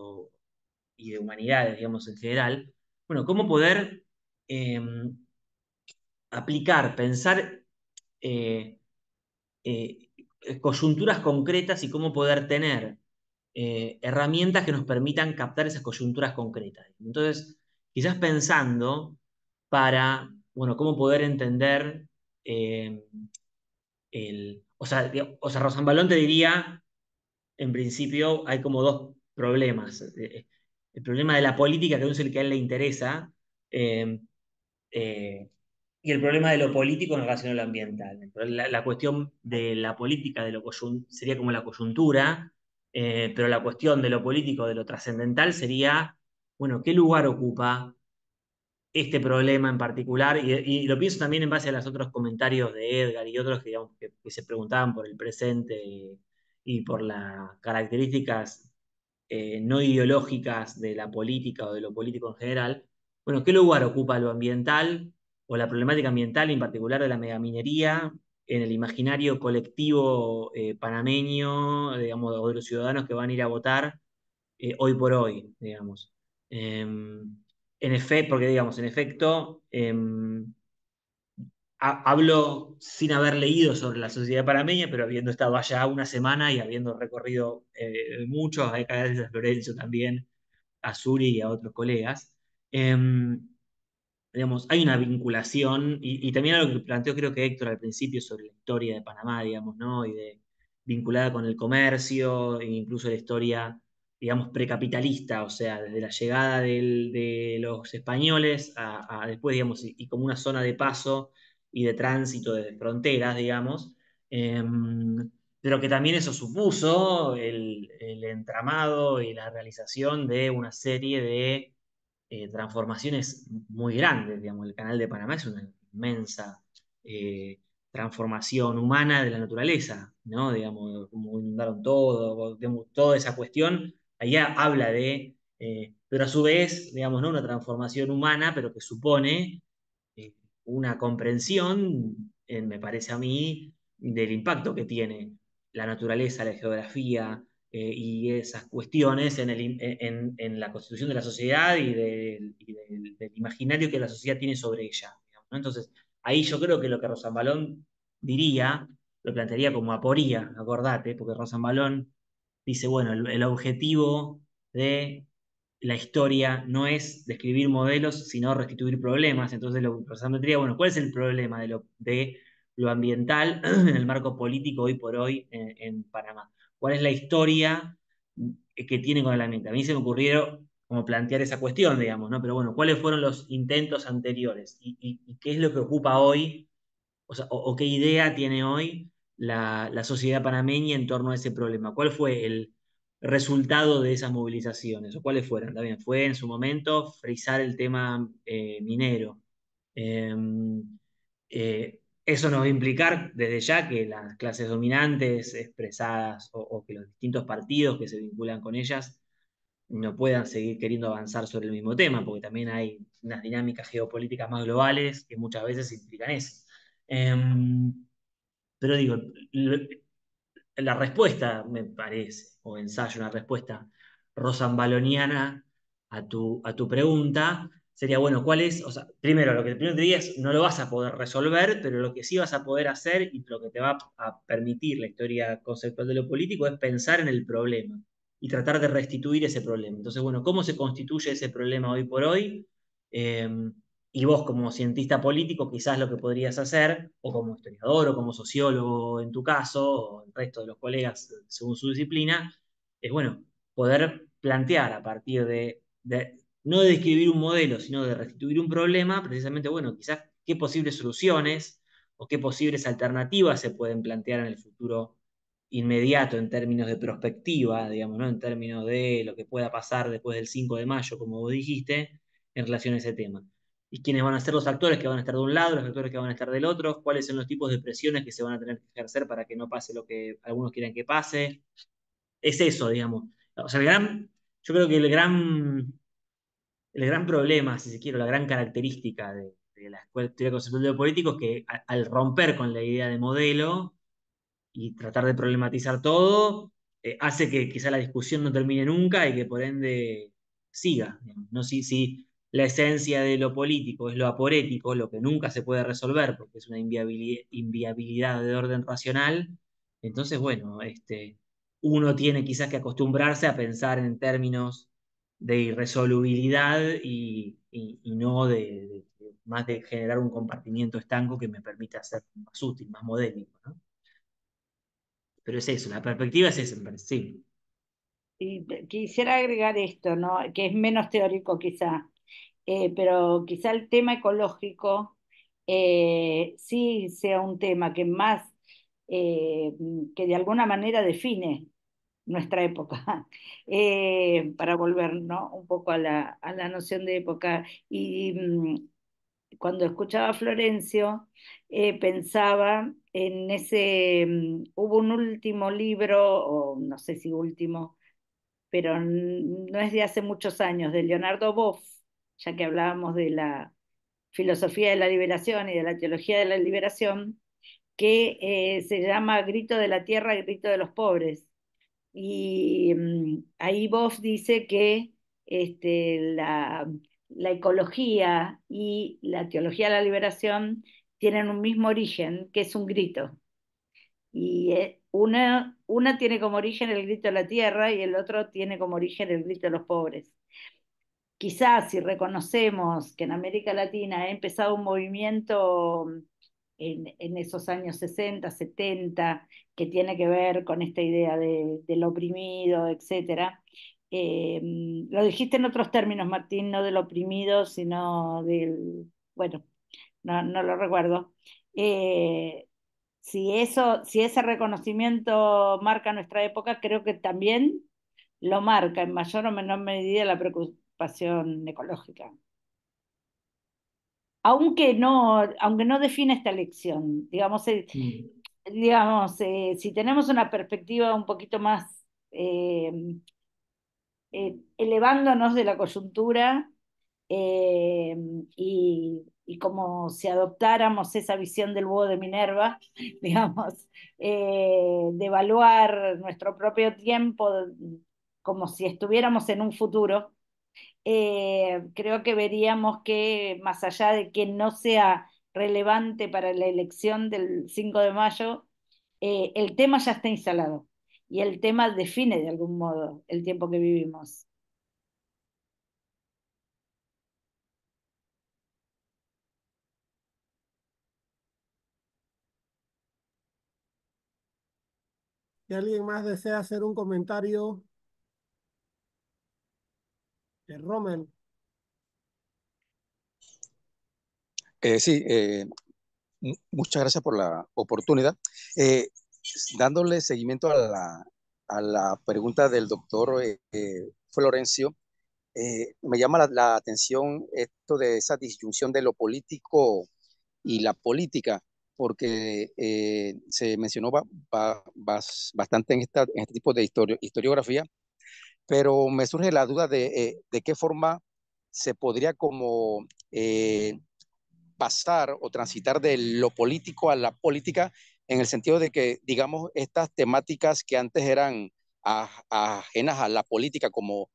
y de humanidades, digamos, en general, bueno, cómo poder eh, aplicar, pensar eh, eh, coyunturas concretas y cómo poder tener herramientas que nos permitan captar esas coyunturas concretas. Entonces, quizás pensando para, bueno, cómo poder entender o sea, Rosanvallón te diría, en principio, hay como dos problemas. El problema de la política, que es el que a él le interesa, eh, eh, y el problema de lo político en relación a lo ambiental. La cuestión de la política sería como la coyuntura, pero la cuestión de lo político, de lo trascendental, sería, bueno, ¿qué lugar ocupa este problema en particular? Y lo pienso también en base a los otros comentarios de Edgar y otros que, digamos, que se preguntaban por el presente y por las características no ideológicas de la política o de lo político en general. Bueno, ¿qué lugar ocupa lo ambiental o la problemática ambiental, en particular de la megaminería, en el imaginario colectivo panameño, digamos, o de los ciudadanos que van a ir a votar hoy por hoy, digamos? En efecto, porque digamos, en efecto, hablo sin haber leído sobre la sociedad panameña, pero habiendo estado allá una semana y habiendo recorrido mucho, gracias a Florencio también, a Suri y a otros colegas. Digamos, hay una vinculación, y también algo que planteó creo que Héctor al principio sobre la historia de Panamá, digamos, ¿no? Vinculada con el comercio, e incluso la historia, digamos, precapitalista, o sea, desde la llegada de los españoles a después, digamos, y como una zona de paso y de tránsito de fronteras, digamos. Pero que también eso supuso el entramado y la realización de una serie de transformaciones muy grandes. Digamos, el Canal de Panamá es una inmensa eh, transformación humana de la naturaleza, ¿no? Digamos, como inundaron todo, digamos, toda esa cuestión, allá habla pero a su vez, digamos, ¿no? Una transformación humana, pero que supone una comprensión, me parece a mí, del impacto que tiene la naturaleza, la geografía y esas cuestiones en la constitución de la sociedad del imaginario que la sociedad tiene sobre ella, digamos, ¿no? Entonces, ahí yo creo que lo que Rosambalón diría, lo plantearía como aporía, acordate, porque Rosambalón dice, bueno, el objetivo de la historia no es describir modelos, sino restituir problemas. Entonces, Rosambalón diría, bueno, ¿cuál es el problema de lo ambiental en el marco político hoy por hoy en Panamá? ¿Cuál es la historia que tiene con el ambiente? A mí se me ocurrieron como plantear esa cuestión, digamos, ¿no? Pero bueno, ¿cuáles fueron los intentos anteriores? ¿Y qué es lo que ocupa hoy? O sea, o qué idea tiene hoy la sociedad panameña en torno a ese problema. ¿Cuál fue el resultado de esas movilizaciones? ¿O cuáles fueron? También fue en su momento frizar el tema minero. Eh, Eso nos va a implicar desde ya que las clases dominantes expresadas o que los distintos partidos que se vinculan con ellas no puedan seguir queriendo avanzar sobre el mismo tema, porque también hay unas dinámicas geopolíticas más globales que muchas veces implican eso. Pero digo, la respuesta, me parece, o ensayo, una respuesta rosambaloniana a tu pregunta, sería, bueno, ¿cuál es? O sea, primero, lo que primero te diría es, no lo vas a poder resolver, pero lo que sí vas a poder hacer y lo que te va a permitir la historia conceptual de lo político es pensar en el problema y tratar de restituir ese problema. Entonces, bueno, ¿cómo se constituye ese problema hoy por hoy? Eh, y vos como cientista político, quizás lo que podrías hacer, o como historiador, o como sociólogo en tu caso, o el resto de los colegas según su disciplina, es bueno, poder plantear a partir no de describir un modelo, sino de restituir un problema, precisamente, bueno, quizás qué posibles soluciones o qué posibles alternativas se pueden plantear en el futuro inmediato en términos de prospectiva, digamos, ¿no? En términos de lo que pueda pasar después del 5 de mayo, como vos dijiste, en relación a ese tema y quiénes van a ser los actores que van a estar de un lado, los actores que van a estar del otro, cuáles son los tipos de presiones que se van a tener que ejercer para que no pase lo que algunos quieran que pase. Es eso, digamos. O sea, yo creo que el gran problema, si se quiere, la gran característica de la escuela de teoría conceptual de lo político es que al romper con la idea de modelo, y tratar de problematizar todo, hace que quizá la discusión no termine nunca y que por ende siga. Digamos, ¿no? Si la esencia de lo político es lo aporético, lo que nunca se puede resolver porque es una inviabilidad de orden racional, entonces, bueno, uno tiene quizás que acostumbrarse a pensar en términos de irresolubilidad y no más de generar un compartimiento estanco que me permita ser más útil, más modélico, ¿no? Pero es eso, la perspectiva es esa, me parece, sí. Y quisiera agregar esto, ¿no? Que es menos teórico quizá, pero quizá el tema ecológico sí sea un tema que más, eh, que de alguna manera define nuestra época, para volver, ¿no? Un poco a la noción de época. Y cuando escuchaba a Florencio, pensaba en hubo un último libro, o no sé si último, pero no es de hace muchos años, de Leonardo Boff, ya que hablábamos de la filosofía de la liberación y de la teología de la liberación, que se llama Grito de la Tierra, Grito de los Pobres. Y ahí Boff dice que la ecología y la teología de la liberación tienen un mismo origen, que es un grito. Y una tiene como origen el grito de la tierra y el otro tiene como origen el grito de los pobres. Quizás si reconocemos que en América Latina ha empezado un movimiento en esos años 60, 70, que tiene que ver con esta idea del oprimido, etcétera. Lo dijiste en otros términos, Martín, no del oprimido, sino bueno, no lo recuerdo. Eh, si ese reconocimiento marca nuestra época, creo que también lo marca en mayor o menor medida la preocupación ecológica. Aunque no define esta elección, si tenemos una perspectiva un poquito más elevándonos de la coyuntura, eh, y y como si adoptáramos esa visión del búho de Minerva, digamos, de evaluar nuestro propio tiempo como si estuviéramos en un futuro, creo que veríamos que más allá de que no sea relevante para la elección del 5 de mayo, el tema ya está instalado y el tema define de algún modo el tiempo que vivimos. Si alguien más desea hacer un comentario, Rommel. Sí, muchas gracias por la oportunidad. Eh, Dándole seguimiento a la pregunta del doctor Florencio, me llama la atención esto de esa disyunción de lo político y la política, porque se mencionó bastante en, en este tipo de historiografía, pero me surge la duda de qué forma se podría como pasar o transitar de lo político a la política en el sentido de que, digamos, estas temáticas que antes eran ajenas a la política, como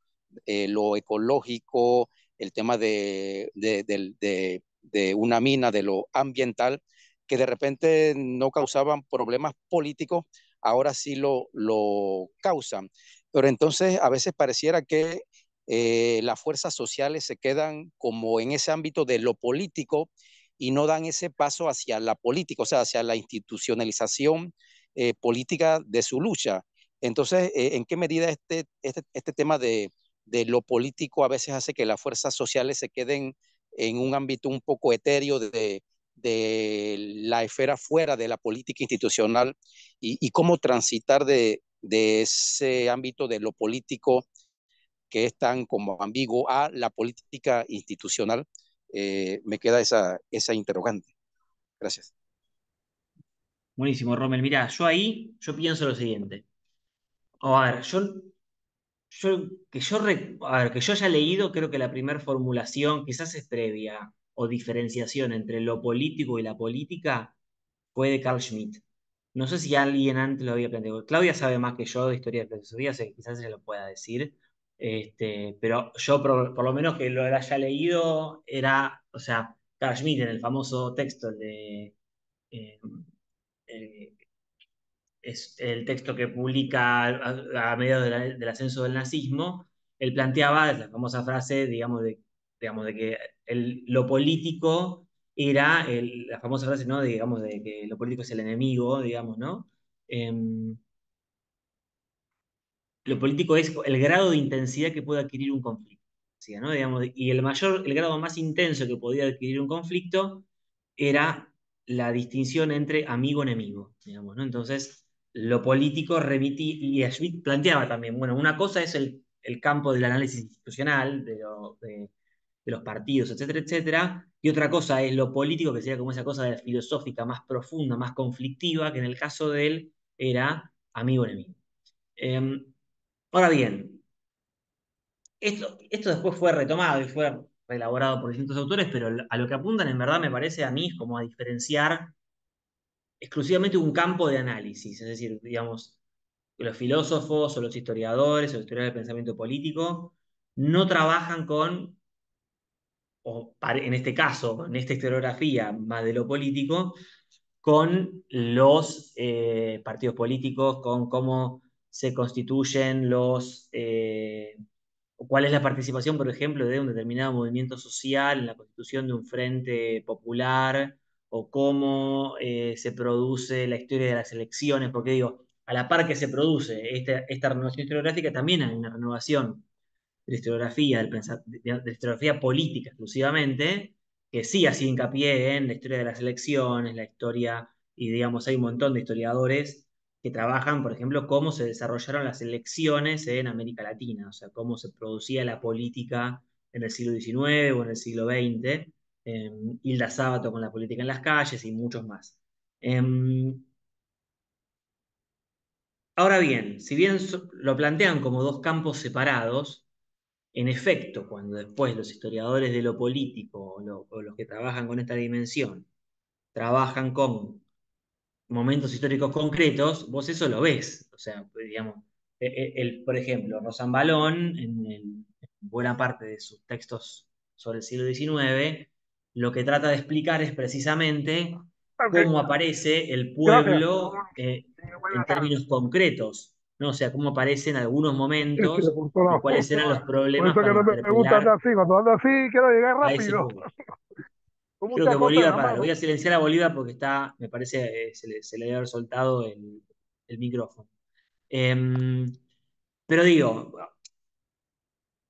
lo ecológico, el tema de una mina, de lo ambiental, que de repente no causaban problemas políticos, ahora sí lo causan. Pero entonces a veces pareciera que las fuerzas sociales se quedan como en ese ámbito de lo político y no dan ese paso hacia la política, o sea, hacia la institucionalización política de su lucha. Entonces, ¿en qué medida este tema de lo político a veces hace que las fuerzas sociales se queden en un ámbito un poco etéreo de la esfera fuera de la política institucional y cómo transitar de ese ámbito de lo político que es tan como ambiguo a la política institucional? Me queda esa interrogante. Gracias. Buenísimo, Rommel. Mirá, yo pienso lo siguiente. A ver, a ver, que yo haya leído, creo que la primera formulación quizás es previa o diferenciación entre lo político y la política fue de Carl Schmitt. No sé si alguien antes lo había planteado. Claudia sabe más que yo de historia de filosofía, sé que quizás ella lo pueda decir. Pero yo, por lo menos que lo haya leído, era, o sea, Carl Schmitt en el famoso texto, el de eh, eh, es el texto que publica a mediados del ascenso del nazismo, él planteaba la famosa frase, digamos, de que lo político era, la famosa frase, ¿no? Digamos, de que lo político es el enemigo, digamos, ¿no? Em, lo político es el grado de intensidad que puede adquirir un conflicto. ¿Sí, no? Digamos, y el grado más intenso que podía adquirir un conflicto era la distinción entre amigo-enemigo, digamos, ¿no? Entonces, lo político remitía, y Schmitt planteaba también, bueno, una cosa es el campo del análisis institucional, de los partidos, etcétera, etcétera, y otra cosa es lo político, que sería como esa cosa filosófica más profunda, más conflictiva, que en el caso de él era amigo-enemigo. Ahora bien, esto después fue retomado y fue reelaborado por distintos autores, pero a lo que apuntan en verdad me parece a mí es como a diferenciar exclusivamente un campo de análisis, es decir, digamos, los filósofos o los historiadores o los historiadores del pensamiento político no trabajan con, en este caso, en esta historiografía más de lo político, con los partidos políticos, con cómo se constituyen cuál es la participación, por ejemplo, de un determinado movimiento social en la constitución de un frente popular, o cómo se produce la historia de las elecciones, porque digo, a la par que se produce esta renovación historiográfica, también hay una renovación de la historiografía, de la historiografía política exclusivamente, que sí hacía hincapié en la historia de las elecciones, la historia, y digamos, hay un montón de historiadores que trabajan, por ejemplo, cómo se desarrollaron las elecciones en América Latina, o sea, cómo se producía la política en el siglo XIX o en el siglo XX, Hilda Sábato con la política en las calles y muchos más. Ahora bien, si bien lo plantean como dos campos separados, En efecto, cuando después los historiadores de lo político o los que trabajan con esta dimensión trabajan con momentos históricos concretos, vos eso lo ves. O sea, digamos, por ejemplo, Rosambalón, en buena parte de sus textos sobre el siglo XIX, lo que trata de explicar es precisamente Ok, cómo aparece el gracias. pueblo en términos concretos, ¿no? O sea, cómo aparecen algunos Sí, sí, momentos por todos y lados. cuáles eran los Por problemas eso que para no me gusta andar interpelar así. Cuando ando así, quiero llegar a ese rápido. pueblo. Con Creo que muchas cosas en Bolívar, la para, lo voy mano. a silenciar a Bolívar porque está, me parece, se le debe haber soltado el micrófono. Pero digo,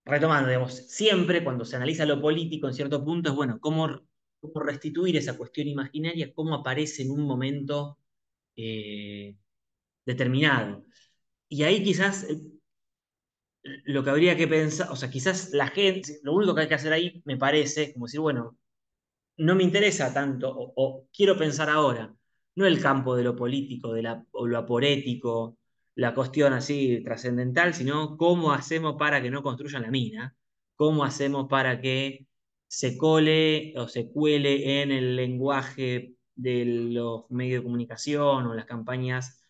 retomando, digamos, siempre cuando se analiza lo político en cierto punto es, bueno, cómo restituir esa cuestión imaginaria, cómo aparece en un momento eh, determinado. Y ahí quizás lo que habría que pensar, o sea, quizás la gente, lo único que hay que hacer ahí, me parece, como decir, bueno, no me interesa tanto, o quiero pensar ahora, no el campo de lo político, o lo aporético, la cuestión así trascendental, sino cómo hacemos para que no construyan la mina, cómo hacemos para que se cole o se cuele en el lenguaje de los medios de comunicación o las campañas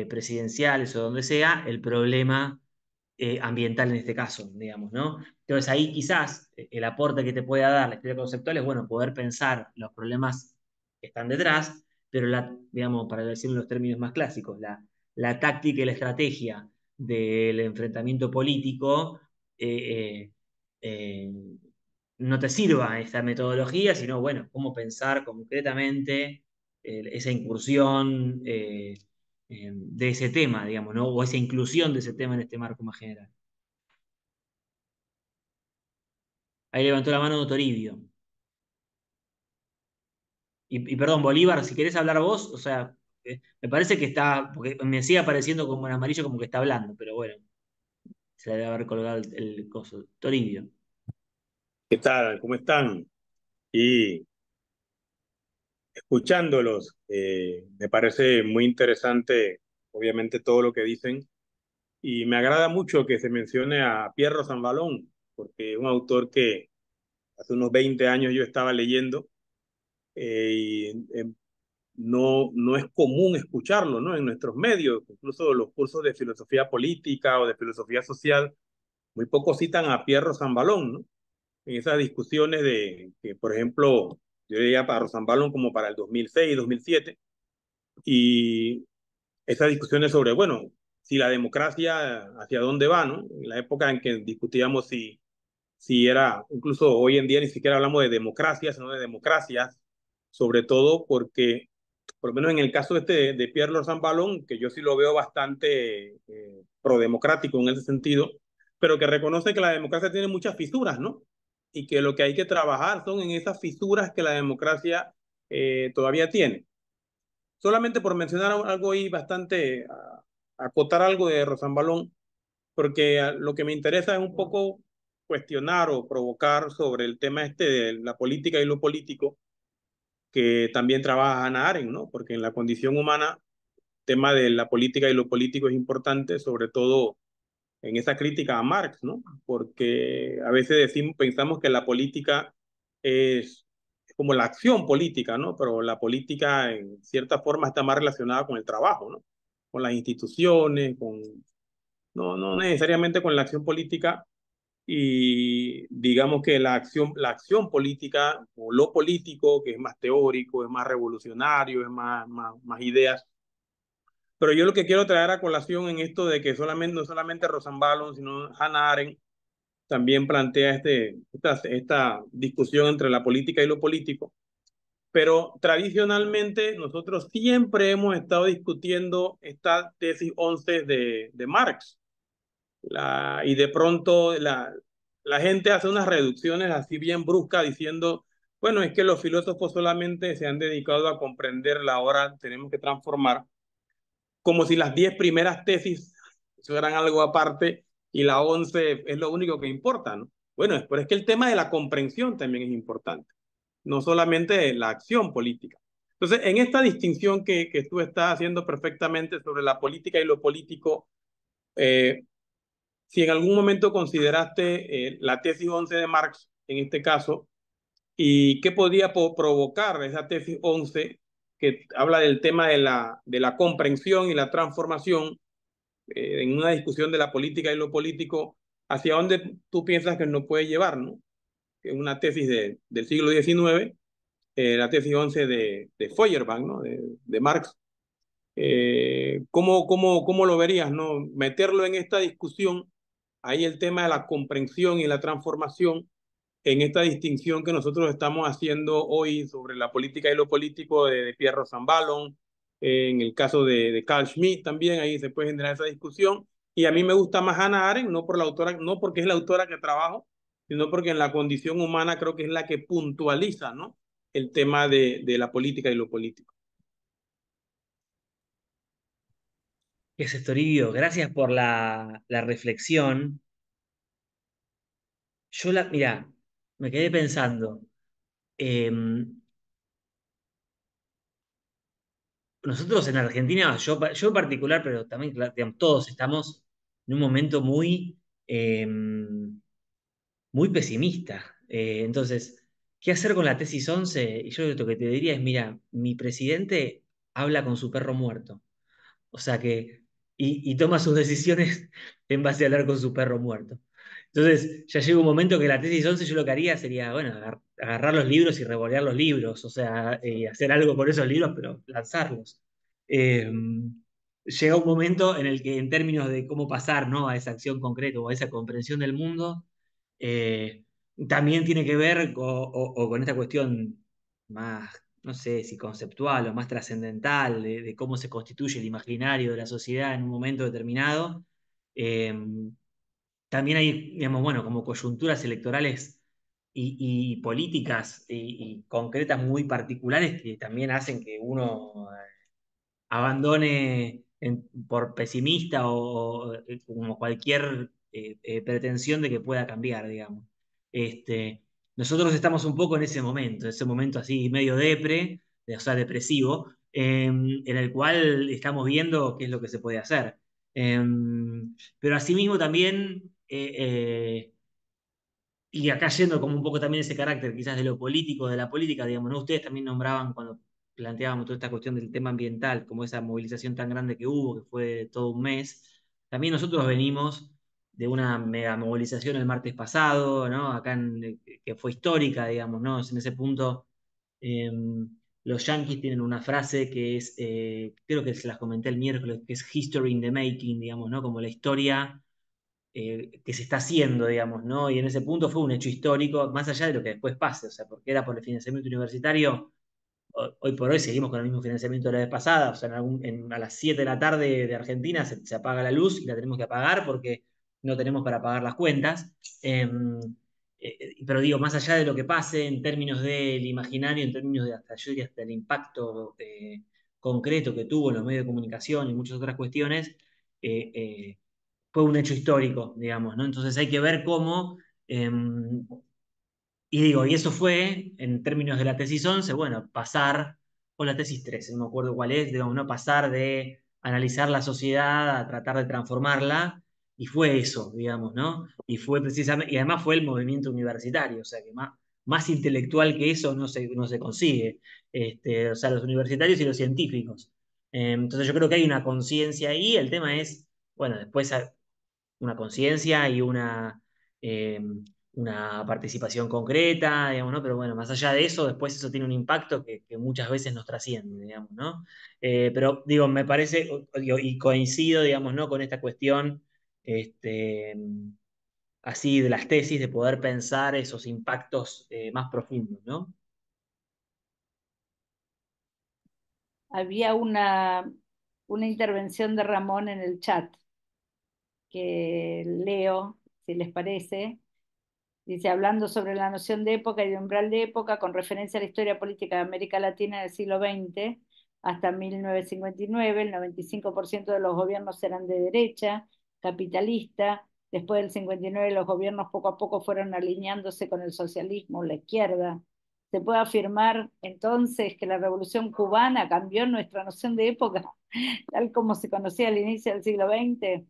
presidenciales o donde sea, el problema ambiental en este caso, digamos, ¿no? Entonces ahí quizás el aporte que te pueda dar la historia conceptual es, bueno, poder pensar los problemas que están detrás, pero digamos, para decirlo en los términos más clásicos, la táctica y la estrategia del enfrentamiento político eh, no te sirva esta metodología, sino, bueno, cómo pensar concretamente esa incursión de ese tema, digamos, ¿no? O esa inclusión de ese tema en este marco más general. Ahí levantó la mano Toribio. Y perdón, Bolívar, si querés hablar vos, o sea, me parece que está, porque me sigue apareciendo como en amarillo como que está hablando, pero bueno, se le debe haber colgado el coso. Toribio. ¿Qué tal? ¿Cómo están? Y escuchándolos, me parece muy interesante, obviamente, todo lo que dicen. Y me agrada mucho que se mencione a Pierro Zambalón, porque es un autor que hace unos 20 años yo estaba leyendo y no es común escucharlo, ¿no? En nuestros medios, incluso los cursos de filosofía política o de filosofía social, muy pocos citan a Pierro Zambalón, ¿no? En esas discusiones de que, por ejemplo, yo diría para Rosanbalón como para el 2006, 2007, y esas discusiones sobre, bueno, si la democracia hacia dónde va, ¿no? En la época en que discutíamos si era, incluso hoy en día ni siquiera hablamos de democracia, sino de democracias, sobre todo porque, por lo menos en el caso de Pierre Rosanbalón, que yo sí lo veo bastante prodemocrático en ese sentido, pero que reconoce que la democracia tiene muchas fisuras, ¿no? Y que lo que hay que trabajar son en esas fisuras que la democracia todavía tiene. Solamente por mencionar algo ahí bastante, acotar algo de Rosanbalón, porque lo que me interesa es un poco cuestionar o provocar sobre el tema este de la política y lo político, que también trabaja Hannah Arendt, ¿no? Porque en la condición humana, el tema de la política y lo político es importante, sobre todo en esa crítica a Marx, ¿no? Porque a veces pensamos que la política es como la acción política, ¿no? Pero la política en cierta forma está más relacionada con el trabajo, ¿no? Con las instituciones, no necesariamente con la acción política, y digamos que la acción política o lo político, que es más teórico, es más revolucionario, es más ideas. Pero yo lo que quiero traer a colación en esto de que no solamente Rosanbalon, sino Hannah Arendt también plantea esta discusión entre la política y lo político. Pero tradicionalmente nosotros siempre hemos estado discutiendo esta tesis 11 de Marx. Y de pronto la gente hace unas reducciones así bien bruscas diciendo, bueno, es que los filósofos solamente se han dedicado a comprender la hora, tenemos que transformar, como si las 10 primeras tesis fueran algo aparte y la 11 es lo único que importa, ¿no? Bueno, pero es que el tema de la comprensión también es importante, no solamente la acción política. Entonces, en esta distinción que tú estás haciendo perfectamente sobre la política y lo político, si en algún momento consideraste la tesis 11 de Marx, en este caso, y qué podría provocar esa tesis 11 que habla del tema de la comprensión y la transformación en una discusión de la política y lo político, hacia dónde tú piensas que nos puede llevar, ¿no? Que es una tesis del siglo XIX, la tesis 11 de Feuerbach, ¿no? De Marx. ¿Cómo lo verías, no? Meterlo en esta discusión, ahí el tema de la comprensión y la transformación, en esta distinción que nosotros estamos haciendo hoy sobre la política y lo político de Pierre Rosanvallon, en el caso de Carl Schmitt también, ahí se puede generar esa discusión. Y a mí me gusta más Hannah Arendt, no por la autora, no porque es la autora que trabajo, sino porque en la condición humana creo que es la que puntualiza, ¿no? El tema de la política y lo político. ¿Qué es Toribio? Gracias por la reflexión. Mirá, me quedé pensando. Nosotros en Argentina, yo en particular, pero también digamos, todos estamos en un momento muy pesimista. Entonces, ¿qué hacer con la tesis 11? Y yo lo que te diría es, mira, mi presidente habla con su perro muerto. O sea que, y toma sus decisiones en base a hablar con su perro muerto. Entonces, ya llega un momento que la tesis 11 yo lo que haría sería, bueno, agarrar los libros y revolear los libros, o sea, hacer algo con esos libros, pero lanzarlos. Eh, Llega un momento en el que en términos de cómo pasar, ¿no? A esa acción concreta o a esa comprensión del mundo, eh, también tiene que ver o con esta cuestión más, no sé si conceptual o más trascendental de cómo se constituye el imaginario de la sociedad en un momento determinado. Eh, También hay, digamos, bueno, como coyunturas electorales y políticas y concretas muy particulares que también hacen que uno abandone por pesimista o como cualquier pretensión de que pueda cambiar, digamos. Este, Nosotros estamos un poco en ese momento así medio o sea, depresivo, en el cual estamos viendo qué es lo que se puede hacer. Pero asimismo también y acá yendo como un poco también ese carácter quizás de lo político, de la política, digamos, ¿no? Ustedes también nombraban cuando planteábamos toda esta cuestión del tema ambiental, como esa movilización tan grande que hubo, que fue todo un mes. También nosotros venimos de una mega movilización el martes pasado, ¿no? Que fue histórica, digamos, ¿no? En ese punto, eh, los yanquis tienen una frase que es, creo que se las comenté el miércoles, que es history in the making, digamos, ¿no? Como la historia que se está haciendo, digamos, ¿no? Y en ese punto fue un hecho histórico, más allá de lo que después pase, o sea, porque era por el financiamiento universitario, hoy por hoy seguimos con el mismo financiamiento de la vez pasada, o sea, a las 7 de la tarde de Argentina se apaga la luz y la tenemos que apagar porque no tenemos para pagar las cuentas. Pero digo, más allá de lo que pase en términos del imaginario, en términos de hasta, yo diría, hasta el impacto concreto que tuvo en los medios de comunicación y muchas otras cuestiones, eh, eh, fue un hecho histórico, digamos, ¿no? Entonces hay que ver cómo, y digo, y eso fue, en términos de la tesis 11, bueno, pasar, o la tesis 13, no me acuerdo cuál es, digamos, ¿no? Pasar de analizar la sociedad a tratar de transformarla, y fue eso, digamos, ¿no? Y fue precisamente, y además fue el movimiento universitario, o sea, que más intelectual que eso no se consigue, o sea, los universitarios y los científicos. Entonces yo creo que hay una conciencia ahí, el tema es, bueno, después una conciencia y eh, una participación concreta, digamos, ¿no? Pero bueno, más allá de eso, después eso tiene un impacto que muchas veces nos trasciende, digamos, ¿no? Pero digo, me parece, digo, y coincido, digamos, ¿no? Con esta cuestión, este, así de las tesis, de poder pensar esos impactos más profundos, ¿no? Había una intervención de Ramón en el chat que leo, si les parece. Dice, hablando sobre la noción de época y de umbral de época con referencia a la historia política de América Latina del siglo XX, hasta 1959, el 95% de los gobiernos eran de derecha, capitalista. Después del 59, los gobiernos poco a poco fueron alineándose con el socialismo, la izquierda. ¿Se puede afirmar entonces que la revolución cubana cambió nuestra noción de época, tal como se conocía al inicio del siglo XX?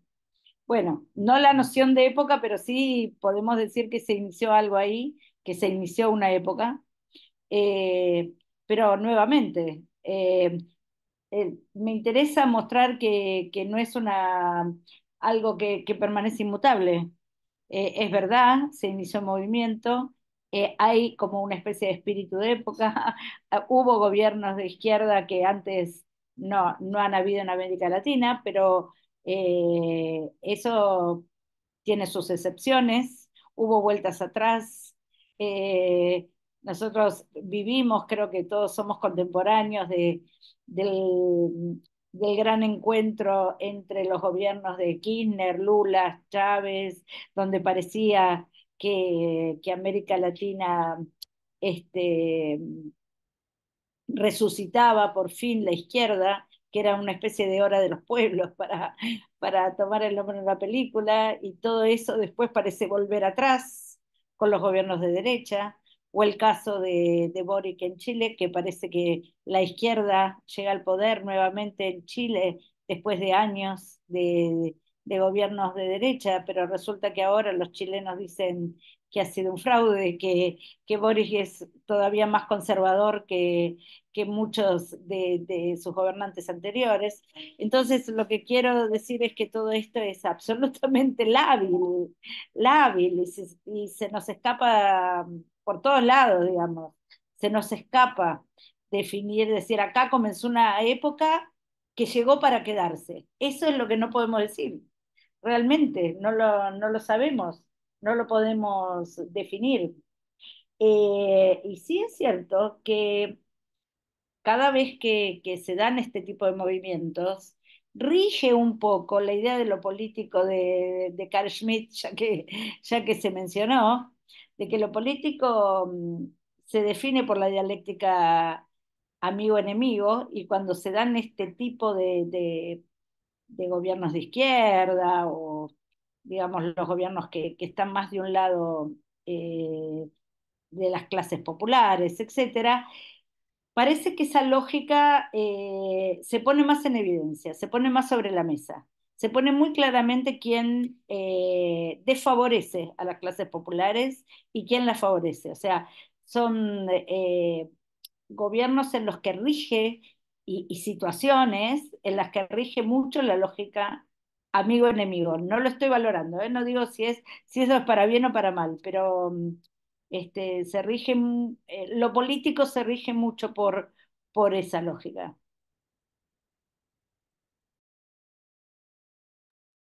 Bueno, no la noción de época, pero sí podemos decir que se inició algo ahí, que se inició una época. Eh, pero nuevamente, me interesa mostrar que no es algo que permanece inmutable. Es verdad, se inició un movimiento, hay como una especie de espíritu de época, hubo gobiernos de izquierda que antes no han habido en América Latina, pero eso tiene sus excepciones, hubo vueltas atrás. eh, Nosotros vivimos, creo que todos somos contemporáneos del gran encuentro entre los gobiernos de Kirchner, Lula, Chávez, donde parecía que América Latina este, resucitaba por fin la izquierda, que era una especie de hora de los pueblos para tomar el nombre de la película, y todo eso después parece volver atrás con los gobiernos de derecha, o el caso de Boric en Chile, que parece que la izquierda llega al poder nuevamente en Chile después de años de gobiernos de derecha, pero resulta que ahora los chilenos dicen que ha sido un fraude, que Boric es todavía más conservador que muchos de sus gobernantes anteriores. Entonces, lo que quiero decir es que todo esto es absolutamente lábil y se nos escapa por todos lados, digamos. Se nos escapa definir, decir, acá comenzó una época que llegó para quedarse. Eso es lo que no podemos decir. Realmente, no lo sabemos, no lo podemos definir. Y sí es cierto que cada vez que se dan este tipo de movimientos, rige un poco la idea de lo político de Carl Schmitt, ya que se mencionó, de que lo político se define por la dialéctica amigo-enemigo, y cuando se dan este tipo de gobiernos de izquierda o, digamos, los gobiernos que están más de un lado de las clases populares, etcétera, parece que esa lógica se pone más en evidencia, se pone más sobre la mesa. Se pone muy claramente quién desfavorece a las clases populares y quién las favorece. O sea, son gobiernos en los que rige y situaciones en las que rige mucho la lógica amigo-enemigo. No lo estoy valorando, ¿eh? No digo si eso es para bien o para mal, pero lo político se rige mucho por esa lógica.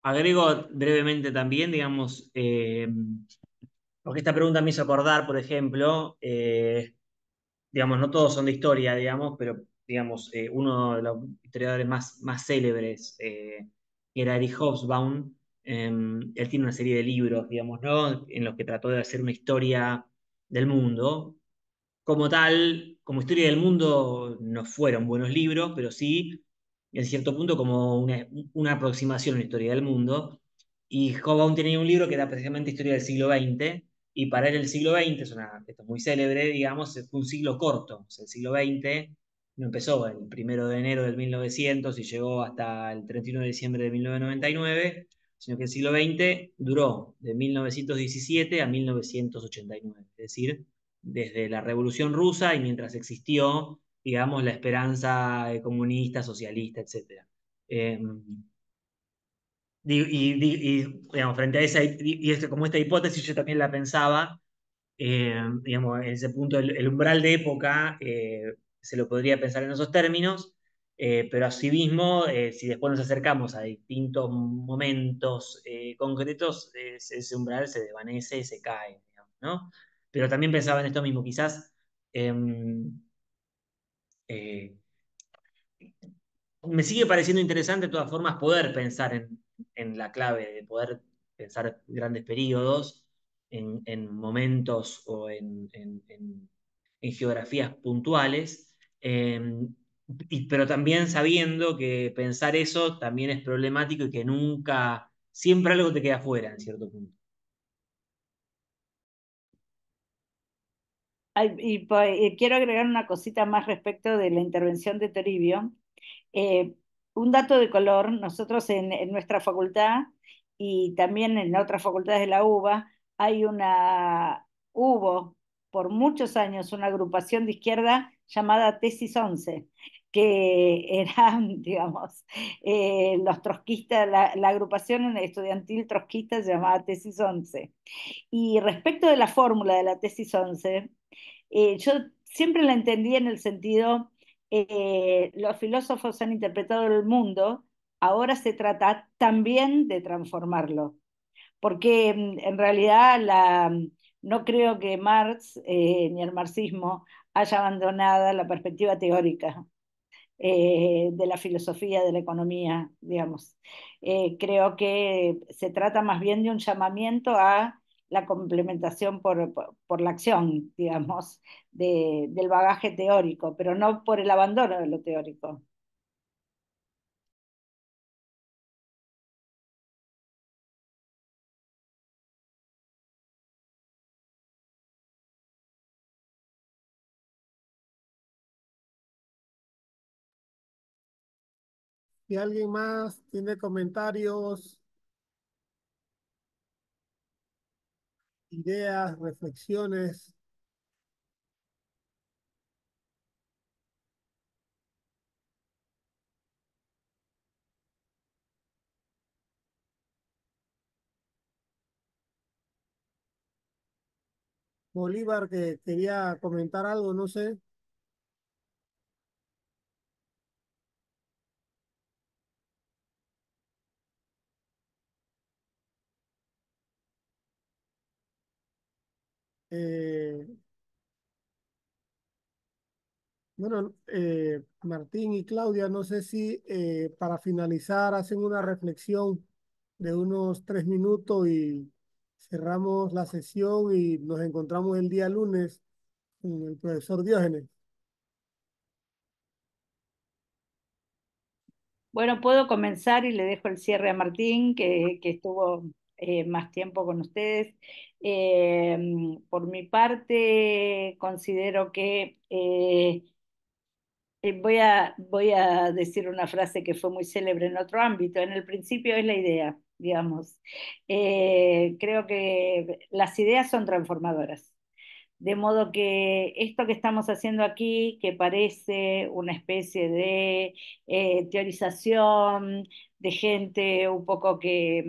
Agrego brevemente también, digamos, porque esta pregunta me hizo acordar, por ejemplo, digamos, no todos son de historia, digamos, pero, digamos, uno de los historiadores más célebres, que era Eric Hobsbawm, él tiene una serie de libros, digamos, ¿no? En los que trató de hacer una historia del mundo. Como tal, como historia del mundo, no fueron buenos libros, pero sí, en cierto punto, como una aproximación a la historia del mundo. Y Hobsbawm tenía un libro que era precisamente historia del siglo XX, y para él el siglo XX, esto es muy célebre, digamos, fue un siglo corto. O sea, el siglo XX no empezó el 1 de enero del 1900 y llegó hasta el 31 de diciembre de 1999, sino que el siglo XX duró de 1917 a 1989, es decir, desde la Revolución Rusa y mientras existió, digamos, la esperanza comunista, socialista, etc. Eh, digamos, frente a esa, como esta hipótesis yo también la pensaba, digamos, en ese punto el umbral de época se lo podría pensar en esos términos, pero asimismo, si después nos acercamos a distintos momentos concretos, ese umbral se desvanece, se cae, digamos, ¿no? Pero también pensaba en esto mismo, quizás em, eh, me sigue pareciendo interesante de todas formas poder pensar en la clave, de poder pensar grandes periodos, en momentos o en geografías puntuales, pero también sabiendo que pensar eso también es problemático y que nunca, siempre algo te queda fuera en cierto punto. Ay, y quiero agregar una cosita más respecto de la intervención de Toribio. Eh, un dato de color, nosotros en nuestra facultad y también en otras facultades de la UBA, hubo por muchos años una agrupación de izquierda llamada Tesis 11, que eran, digamos, los trotskistas, la agrupación estudiantil trotskista se llamaba Tesis 11. Y respecto de la fórmula de la Tesis 11, yo siempre la entendí en el sentido, los filósofos han interpretado el mundo, ahora se trata también de transformarlo, porque en realidad no creo que Marx ni el marxismo haya abandonado la perspectiva teórica de la filosofía de la economía, digamos. Creo que se trata más bien de un llamamiento a la complementación por la acción, digamos, del bagaje teórico, pero no por el abandono de lo teórico. Si alguien más tiene comentarios, ideas, reflexiones. Bolívar, que quería comentar algo, no sé. Eh, bueno, Martín y Claudia, no sé si para finalizar hacen una reflexión de unos 3 minutos y cerramos la sesión y nos encontramos el día lunes con el profesor Diógenes. Bueno, puedo comenzar y le dejo el cierre a Martín, que estuvo más tiempo con ustedes. Por mi parte, considero que voy a decir una frase que fue muy célebre en otro ámbito. En el principio es la idea, digamos. Creo que las ideas son transformadoras. De modo que esto que estamos haciendo aquí, que parece una especie de teorización de gente un poco que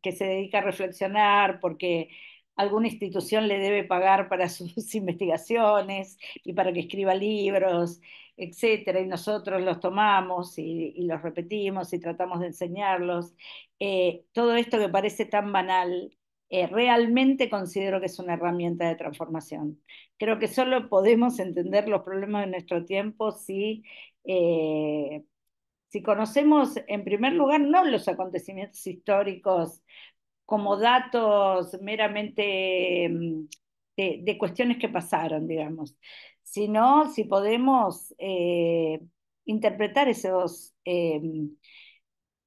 se dedica a reflexionar porque alguna institución le debe pagar para sus investigaciones y para que escriba libros, etcétera, y nosotros los tomamos y los repetimos y tratamos de enseñarlos. Todo esto que parece tan banal, realmente considero que es una herramienta de transformación. Creo que solo podemos entender los problemas de nuestro tiempo si conocemos, en primer lugar, no los acontecimientos históricos como datos meramente de cuestiones que pasaron, digamos, sino si podemos interpretar esos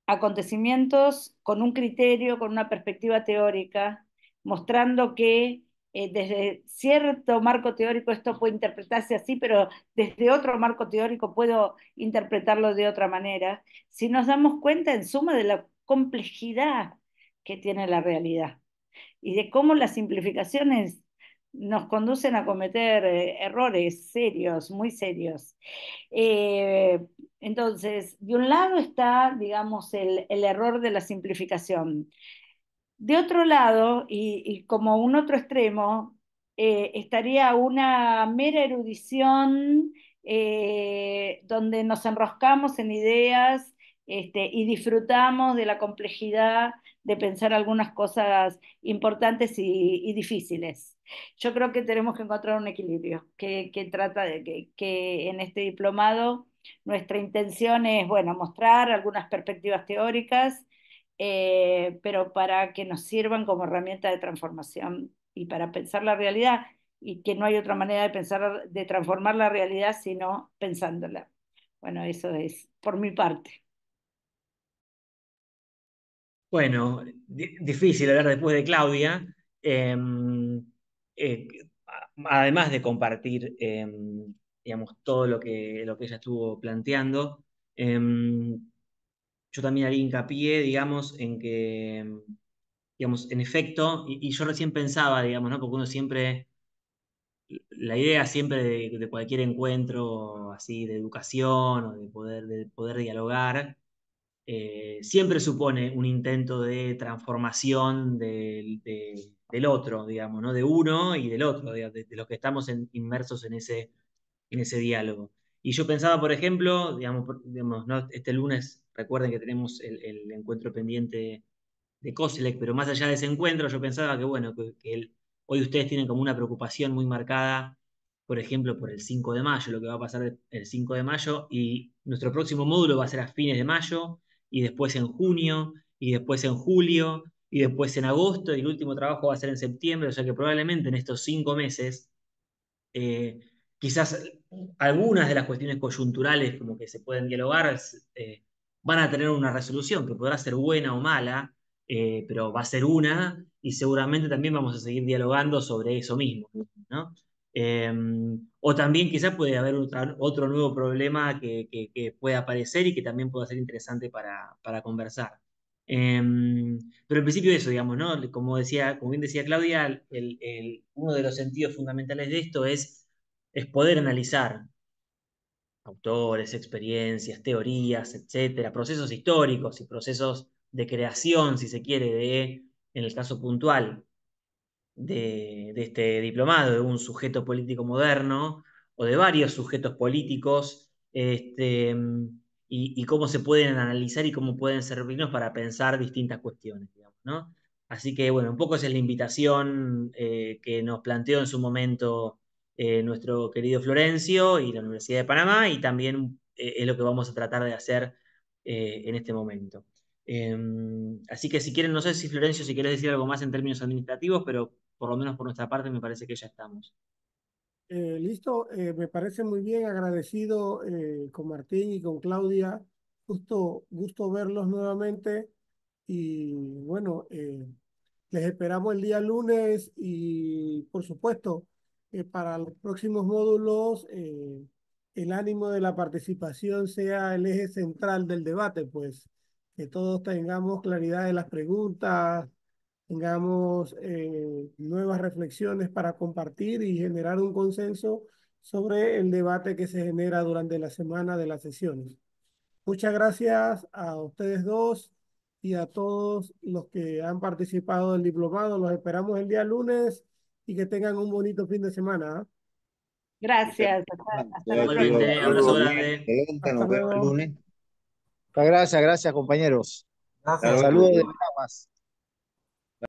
acontecimientos con un criterio, con una perspectiva teórica, mostrando que desde cierto marco teórico esto puede interpretarse así, pero desde otro marco teórico puedo interpretarlo de otra manera, si nos damos cuenta en suma de la complejidad que tiene la realidad y de cómo las simplificaciones nos conducen a cometer errores serios, muy serios. Eh, entonces, de un lado está, digamos, el error de la simplificación. De otro lado, y como un otro extremo, estaría una mera erudición donde nos enroscamos en ideas y disfrutamos de la complejidad de pensar algunas cosas importantes y difíciles. Yo creo que tenemos que encontrar un equilibrio que trata de que en este diplomado nuestra intención es, bueno, mostrar algunas perspectivas teóricas, pero para que nos sirvan como herramienta de transformación y para pensar la realidad, y que no hay otra manera de pensar, de transformar la realidad sino pensándola. Bueno, eso es por mi parte. Bueno, difícil hablar después de Claudia. Eh, eh, Además de compartir, digamos, todo lo que ella estuvo planteando, yo también haría hincapié, digamos, en que digamos, en efecto, y yo recién pensaba, digamos, ¿no? Porque uno siempre, la idea siempre de cualquier encuentro así de educación o de poder dialogar, siempre supone un intento de transformación del otro, digamos, ¿no? De uno y del otro, de los que estamos inmersos en ese diálogo. Y yo pensaba, por ejemplo, digamos, ¿no? Este lunes, recuerden que tenemos el encuentro pendiente de Koselleck, pero más allá de ese encuentro, yo pensaba que, bueno, hoy ustedes tienen como una preocupación muy marcada, por ejemplo, por el 5 de mayo, lo que va a pasar el 5 de mayo, y nuestro próximo módulo va a ser a fines de mayo, y después en junio, y después en julio, y después en agosto, y el último trabajo va a ser en septiembre, o sea que probablemente en estos 5 meses eh, quizás algunas de las cuestiones coyunturales como que se pueden dialogar van a tener una resolución que podrá ser buena o mala, pero va a ser una y seguramente también vamos a seguir dialogando sobre eso mismo, ¿no? Eh, o también quizás puede haber otro nuevo problema que pueda aparecer y que también pueda ser interesante para conversar. Eh, pero en principio eso, digamos, ¿no? Como bien decía Claudia, uno de los sentidos fundamentales de esto es poder analizar autores, experiencias, teorías, etcétera, procesos históricos y procesos de creación, si se quiere, en el caso puntual, de este diplomado, de un sujeto político moderno o de varios sujetos políticos, y cómo se pueden analizar y cómo pueden servirnos para pensar distintas cuestiones, digamos, ¿no? Así que, bueno, un poco esa es la invitación que nos planteó en su momento nuestro querido Florencio y la Universidad de Panamá, y también es lo que vamos a tratar de hacer en este momento. Así que si quieren, no sé si Florencio, si querés decir algo más en términos administrativos, pero por lo menos por nuestra parte me parece que ya estamos. Listo, me parece muy bien, agradecido con Martín y con Claudia. Gusto verlos nuevamente y bueno, les esperamos el día lunes y por supuesto, para los próximos módulos, el ánimo de la participación sea el eje central del debate, pues que todos tengamos claridad de las preguntas, tengamos nuevas reflexiones para compartir y generar un consenso sobre el debate que se genera durante la semana de las sesiones. Muchas gracias a ustedes dos y a todos los que han participado del diplomado. Los esperamos el día lunes y que tengan un bonito fin de semana. ¿Ah? Gracias. Hasta la próxima. Igualmente, abrazo grande. Excelente, Hasta nos vemos el luego. lunes. Muchas gracias, gracias compañeros. Gracias. Saludos de Bahamas.